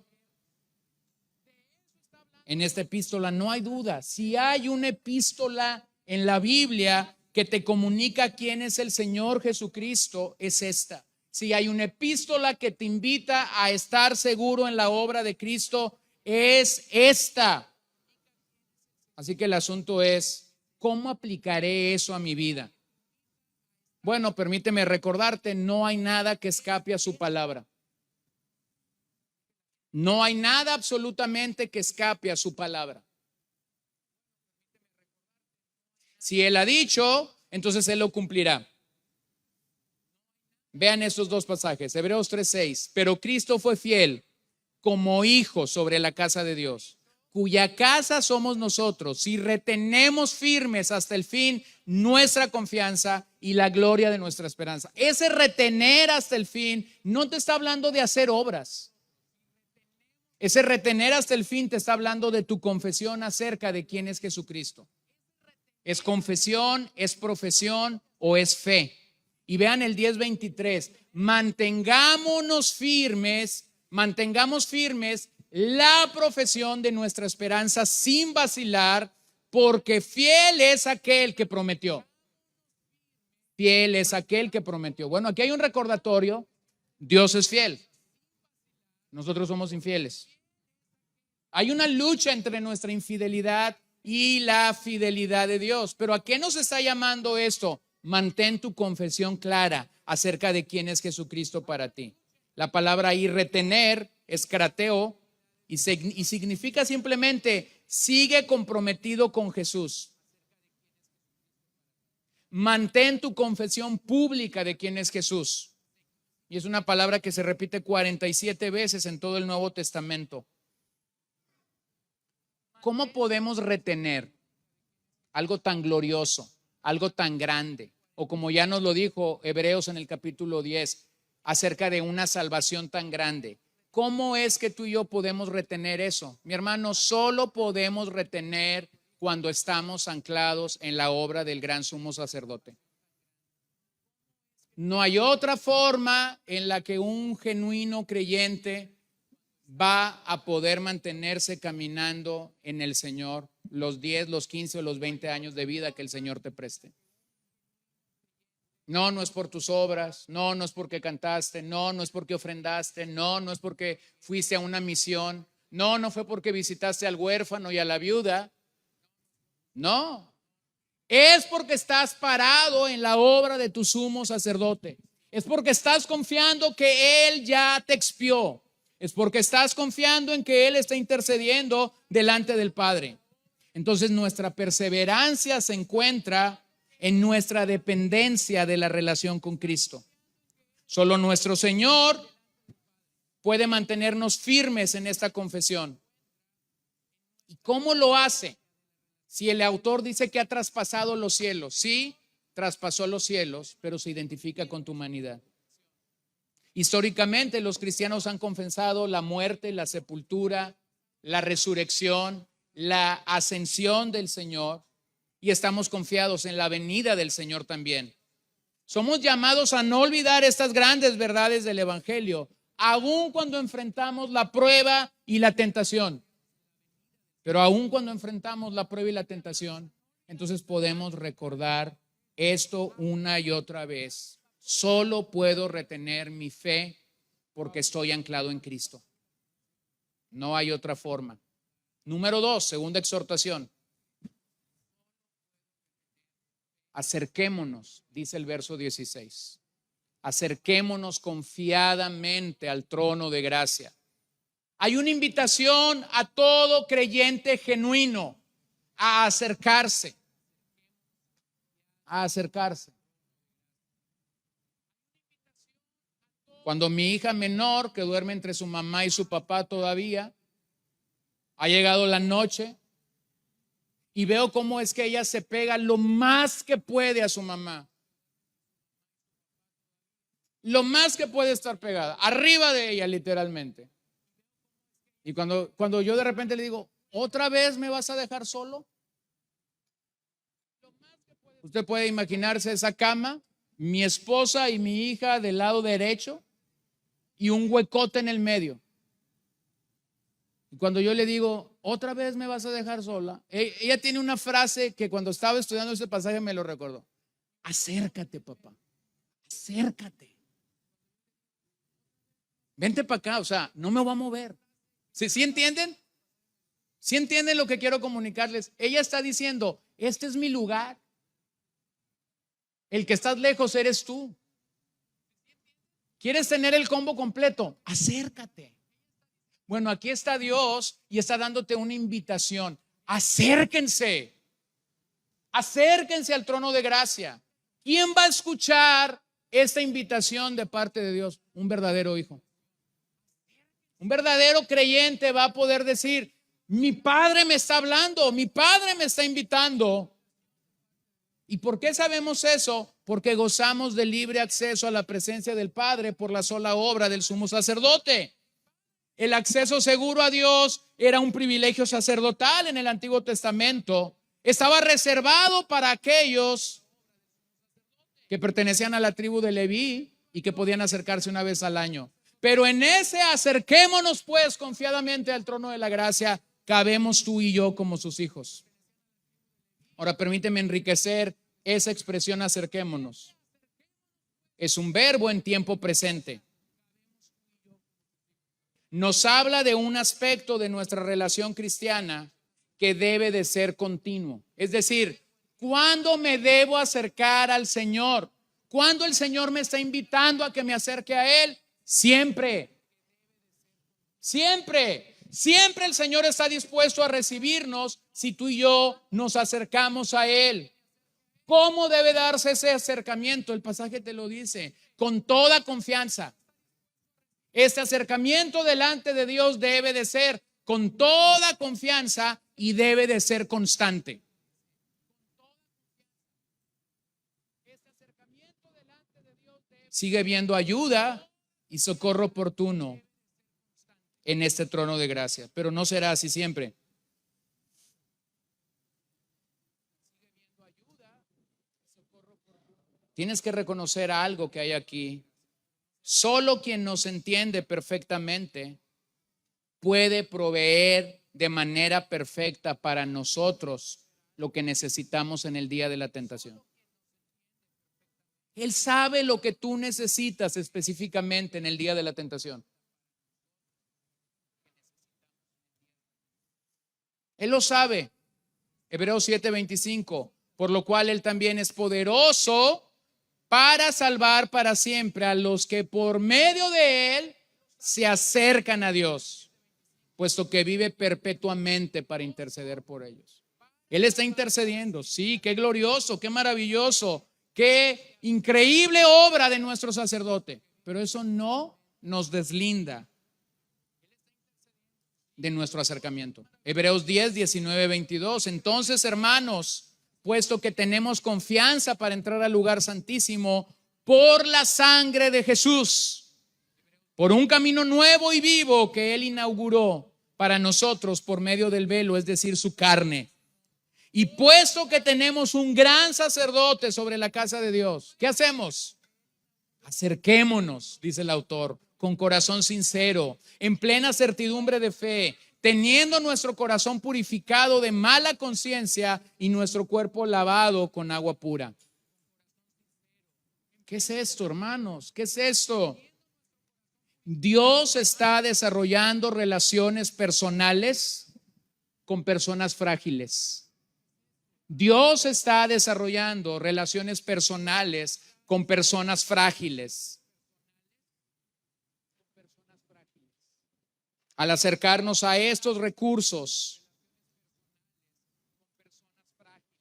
En esta epístola no hay duda. Si hay una epístola en la Biblia que te comunica quién es el Señor Jesucristo, es esta. Si hay una epístola que te invita a estar seguro en la obra de Cristo, es esta. Así que el asunto es, ¿cómo aplicaré eso a mi vida? Bueno, permíteme recordarte, no hay nada que escape a su palabra. No hay nada absolutamente que escape a su palabra. Si Él ha dicho, entonces Él lo cumplirá. Vean estos dos pasajes, Hebreos 3:6. Pero Cristo fue fiel como hijo sobre la casa de Dios, cuya casa somos nosotros, si retenemos firmes hasta el fin nuestra confianza y la gloria de nuestra esperanza. Ese retener hasta el fin no te está hablando de hacer obras. Ese retener hasta el fin te está hablando de tu confesión acerca de quién es Jesucristo. ¿Es confesión, es profesión o es fe? Y vean el 10:23, mantengamos firmes la profesión de nuestra esperanza sin vacilar, porque fiel es aquel que prometió. Fiel es aquel que prometió. Bueno, aquí hay un recordatorio, Dios es fiel, nosotros somos infieles. Hay una lucha entre nuestra infidelidad y la fidelidad de Dios. Pero ¿a qué nos está llamando esto? Mantén tu confesión clara acerca de quién es Jesucristo para ti. La palabra ahí retener es krateo y significa simplemente sigue comprometido con Jesús. Mantén tu confesión pública de quién es Jesús. Y es una palabra que se repite 47 veces en todo el Nuevo Testamento. ¿Cómo podemos retener algo tan glorioso, algo tan grande? O como ya nos lo dijo Hebreos en el capítulo 10, acerca de una salvación tan grande. ¿Cómo es que tú y yo podemos retener eso? Mi hermano, solo podemos retener cuando estamos anclados en la obra del gran sumo sacerdote. No hay otra forma en la que un genuino creyente va a poder mantenerse caminando en el Señor los 10, los 15 o los 20 años de vida que el Señor te preste. No, no es por tus obras, no, no es porque cantaste, no, no es porque ofrendaste, no, no es porque fuiste a una misión, no, no fue porque visitaste al huérfano y a la viuda, no, es porque estás parado en la obra de tu sumo sacerdote, es porque estás confiando que Él ya te expió. Es porque estás confiando en que Él está intercediendo delante del Padre. Entonces nuestra perseverancia se encuentra en nuestra dependencia de la relación con Cristo. Solo nuestro Señor puede mantenernos firmes en esta confesión. ¿Y cómo lo hace? Si el autor dice que ha traspasado los cielos, sí, traspasó los cielos, pero se identifica con tu humanidad. Históricamente los cristianos han confesado la muerte, la sepultura, la resurrección, la ascensión del Señor y estamos confiados en la venida del Señor también. Somos llamados a no olvidar estas grandes verdades del Evangelio, aun cuando enfrentamos la prueba y la tentación. Pero aun cuando enfrentamos la prueba y la tentación, entonces podemos recordar esto una y otra vez. Solo puedo retener mi fe porque estoy anclado en Cristo. No hay otra forma. Número 2, segunda exhortación. Acerquémonos, dice el verso 16. Acerquémonos confiadamente al trono de gracia. Hay una invitación a todo creyente genuino a acercarse. A acercarse. Cuando mi hija menor, que duerme entre su mamá y su papá todavía, ha llegado la noche y veo cómo es que ella se pega lo más que puede a su mamá. Lo más que puede estar pegada, arriba de ella literalmente. Y cuando yo de repente le digo, ¿otra vez me vas a dejar solo? Usted puede imaginarse esa cama, mi esposa y mi hija del lado derecho y un huecote en el medio. Y cuando yo le digo, ¿otra vez me vas a dejar sola? Ella tiene una frase que cuando estaba estudiando ese pasaje me lo recordó. Acércate, papá, acércate. Vente para acá, o sea, no me voy a mover. ¿Sí entienden? ¿Sí entienden lo que quiero comunicarles? Ella está diciendo, este es mi lugar. El que estás lejos eres tú. ¿Quieres tener el combo completo? Acércate. Bueno, aquí está Dios y está dándote una invitación. Acérquense. Acérquense al trono de gracia. ¿Quién va a escuchar esta invitación de parte de Dios? Un verdadero hijo. Un verdadero creyente va a poder decir, mi Padre me está hablando, mi Padre me está invitando. ¿Y por qué sabemos eso? Porque gozamos de libre acceso a la presencia del Padre por la sola obra del sumo sacerdote. El acceso seguro a Dios era un privilegio sacerdotal en el Antiguo Testamento. Estaba reservado para aquellos que pertenecían a la tribu de Leví y que podían acercarse una vez al año. Pero en ese acerquémonos pues confiadamente al trono de la gracia, cabemos tú y yo como sus hijos. Ahora permíteme enriquecer esa expresión acerquémonos. Es un verbo en tiempo presente. Nos habla de un aspecto de nuestra relación cristiana que debe de ser continuo. Es decir, ¿cuándo me debo acercar al Señor? ¿Cuándo el Señor me está invitando a que me acerque a Él? Siempre. Siempre. Siempre el Señor está dispuesto a recibirnos si tú y yo nos acercamos a Él. ¿Cómo debe darse ese acercamiento? El pasaje te lo dice, con toda confianza. Este acercamiento delante de Dios debe de ser con toda confianza y debe de ser constante. Sigue viendo ayuda y socorro oportuno en este trono de gracia, pero no será así siempre. Tienes que reconocer algo que hay aquí. Solo quien nos entiende perfectamente puede proveer de manera perfecta para nosotros lo que necesitamos en el día de la tentación. Él sabe lo que tú necesitas específicamente en el día de la tentación. Él lo sabe. Hebreos 7:25, por lo cual Él también es poderoso para salvar para siempre a los que por medio de Él se acercan a Dios, puesto que vive perpetuamente para interceder por ellos. Él está intercediendo, sí, qué glorioso, qué maravilloso, qué increíble obra de nuestro sacerdote, pero eso no nos deslinda de nuestro acercamiento. Hebreos 10:19-22, entonces hermanos, puesto que tenemos confianza para entrar al lugar santísimo por la sangre de Jesús, por un camino nuevo y vivo que Él inauguró para nosotros por medio del velo, es decir, su carne. Y puesto que tenemos un gran sacerdote sobre la casa de Dios, ¿qué hacemos? Acerquémonos, dice el autor, con corazón sincero, en plena certidumbre de fe, teniendo nuestro corazón purificado de mala conciencia y nuestro cuerpo lavado con agua pura. ¿Qué es esto, hermanos? ¿Qué es esto? Dios está desarrollando relaciones personales con personas frágiles. Dios está desarrollando relaciones personales con personas frágiles. Al acercarnos a estos recursos,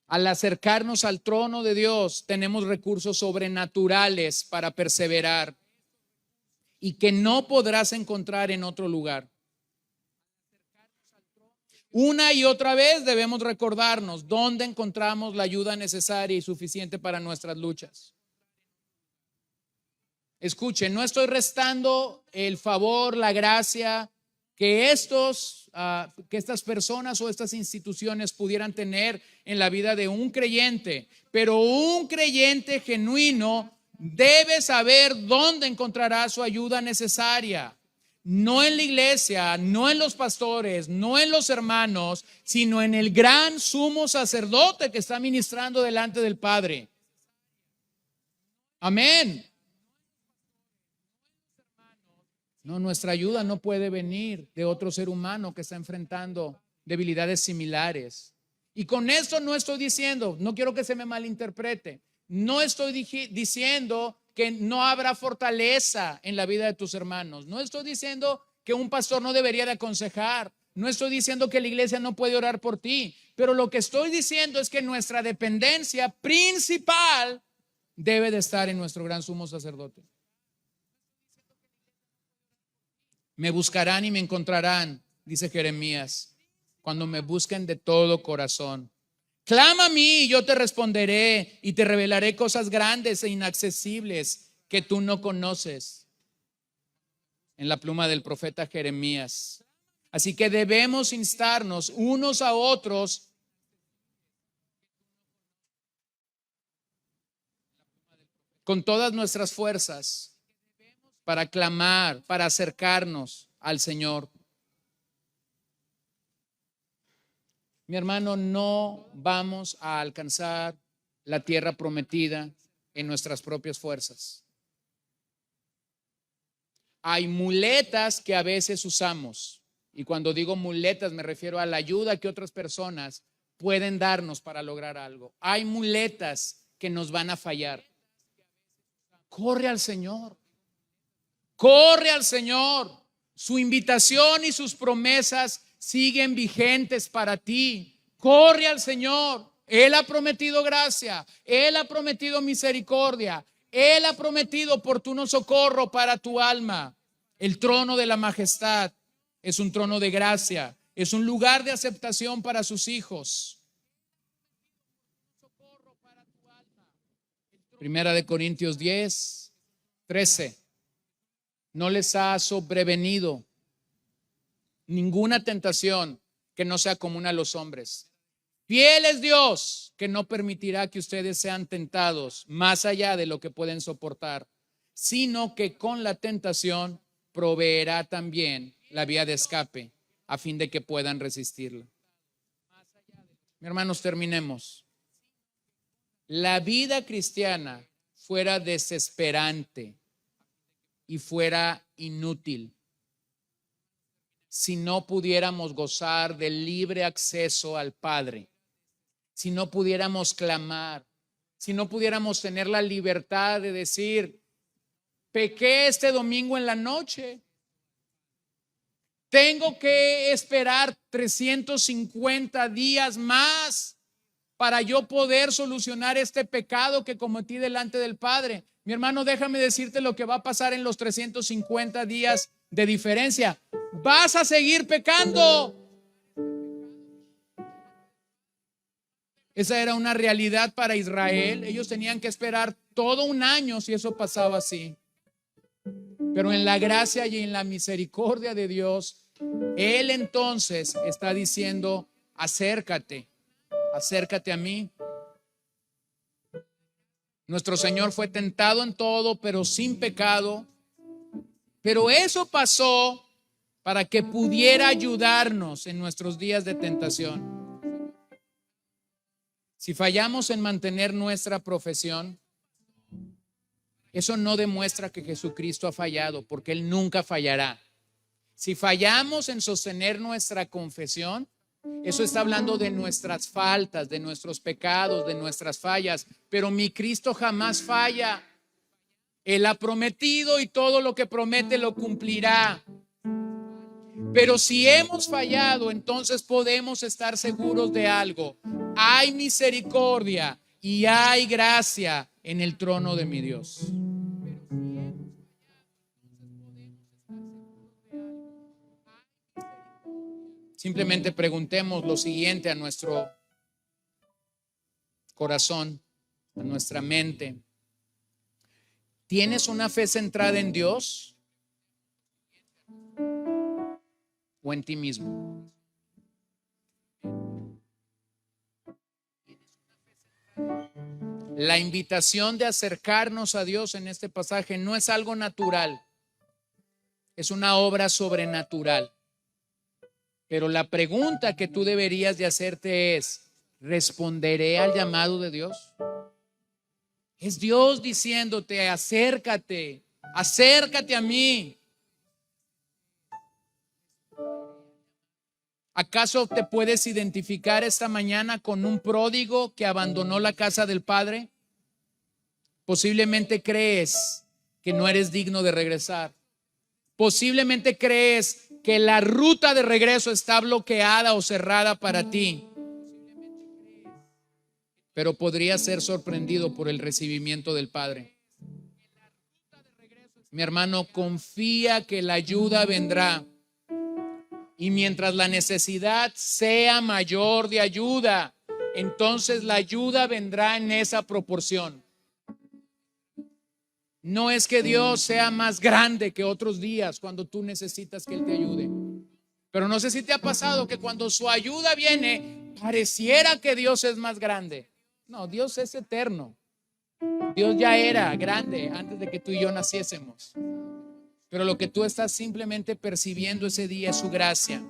al acercarnos al trono de Dios, tenemos recursos sobrenaturales para perseverar y que no podrás encontrar en otro lugar. Una y otra vez debemos recordarnos dónde encontramos la ayuda necesaria y suficiente para nuestras luchas. Escuchen, no estoy restando el favor, la gracia que estas personas o estas instituciones pudieran tener en la vida de un creyente, pero un creyente genuino debe saber dónde encontrará su ayuda necesaria. No en la iglesia, no en los pastores, no en los hermanos, sino en el gran sumo sacerdote que está ministrando delante del Padre. Amén. No, nuestra ayuda no puede venir de otro ser humano que está enfrentando debilidades similares. Y con esto no estoy diciendo, no quiero que se me malinterprete, no estoy diciendo que no habrá fortaleza en la vida de tus hermanos. No estoy diciendo que un pastor no debería de aconsejar. No estoy diciendo que la iglesia no puede orar por ti. Pero lo que estoy diciendo es que nuestra dependencia principal debe de estar en nuestro gran sumo sacerdote. Me buscarán y me encontrarán, dice Jeremías, cuando me busquen de todo corazón. Clama a mí y yo te responderé y te revelaré cosas grandes e inaccesibles que tú no conoces. En la pluma del profeta Jeremías. Así que debemos instarnos unos a otros con todas nuestras fuerzas para clamar, para acercarnos al Señor. Mi hermano, no vamos a alcanzar la tierra prometida en nuestras propias fuerzas. Hay muletas que a veces usamos, y cuando digo muletas me refiero a la ayuda que otras personas pueden darnos para lograr algo. Hay muletas que nos van a fallar. Corre al Señor. Corre al Señor. Su invitación y sus promesas siguen vigentes para ti. Corre al Señor. Él ha prometido gracia. Él ha prometido misericordia. Él ha prometido oportuno socorro para tu alma. El trono de la majestad es un trono de gracia. Es un lugar de aceptación para sus hijos. Primera de Corintios 10:13. No les ha sobrevenido ninguna tentación que no sea común a los hombres. Fiel es Dios, que no permitirá que ustedes sean tentados más allá de lo que pueden soportar, sino que con la tentación proveerá también la vía de escape a fin de que puedan resistirla. Mis hermanos, terminemos. La vida cristiana fuera desesperante y fuera inútil si no pudiéramos gozar del libre acceso al Padre, si no pudiéramos clamar, si no pudiéramos tener la libertad de decir: pequé este domingo en la noche, tengo que esperar 350 días más para yo poder solucionar este pecado que cometí delante del Padre. Mi hermano, déjame decirte lo que va a pasar en los 350 días de diferencia. Vas a seguir pecando. Esa era una realidad para Israel. Ellos tenían que esperar todo un año si eso pasaba así. Pero en la gracia y en la misericordia de Dios, Él entonces está diciendo: acércate, acércate a mí. Nuestro Señor fue tentado en todo, pero sin pecado. Pero eso pasó para que pudiera ayudarnos en nuestros días de tentación. Si fallamos en mantener nuestra profesión, eso no demuestra que Jesucristo ha fallado, porque Él nunca fallará. Si fallamos en sostener nuestra confesión, eso está hablando de nuestras faltas, de nuestros pecados, de nuestras fallas. Pero mi Cristo jamás falla. Él ha prometido y todo lo que promete lo cumplirá. Pero si hemos fallado, entonces podemos estar seguros de algo: hay misericordia y hay gracia en el trono de mi Dios. Simplemente preguntemos lo siguiente a nuestro corazón, a nuestra mente: ¿tienes una fe centrada en Dios o en ti mismo? La invitación de acercarnos a Dios en este pasaje no es algo natural, es una obra sobrenatural. Pero la pregunta que tú deberías de hacerte es: ¿responderé al llamado de Dios? Es Dios diciéndote: acércate, acércate a mí. ¿Acaso te puedes identificar esta mañana con un pródigo que abandonó la casa del padre? Posiblemente crees que no eres digno de regresar. Posiblemente crees que la ruta de regreso está bloqueada o cerrada para ti. Pero podrías ser sorprendido por el recibimiento del Padre. Mi hermano, confía que la ayuda vendrá. Y mientras la necesidad sea mayor de ayuda, entonces la ayuda vendrá en esa proporción. No es que Dios sea más grande que otros días cuando tú necesitas que Él te ayude. Pero no sé si te ha pasado que cuando su ayuda viene, pareciera que Dios es más grande. No, Dios es eterno. Dios ya era grande antes de que tú y yo naciésemos. Pero lo que tú estás simplemente percibiendo ese día es su gracia.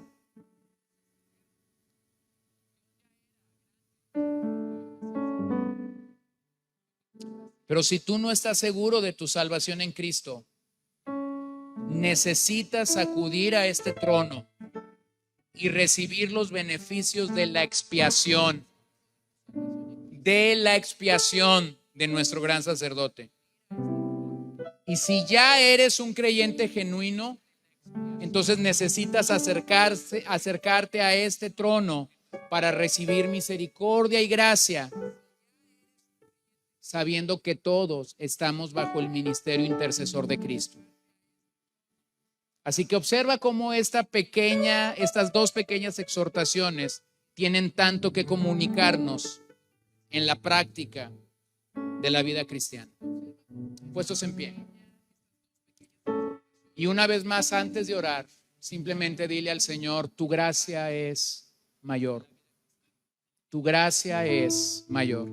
Pero si tú no estás seguro de tu salvación en Cristo, necesitas acudir a este trono y recibir los beneficios de la expiación de nuestro gran sacerdote. Y si ya eres un creyente genuino, entonces necesitas acercarte a este trono para recibir misericordia y gracia, sabiendo que todos estamos bajo el ministerio intercesor de Cristo. Así que observa cómo estas dos pequeñas exhortaciones tienen tanto que comunicarnos en la práctica de la vida cristiana. Puestos en pie. Y una vez más, antes de orar, simplemente dile al Señor: tu gracia es mayor. Tu gracia es mayor.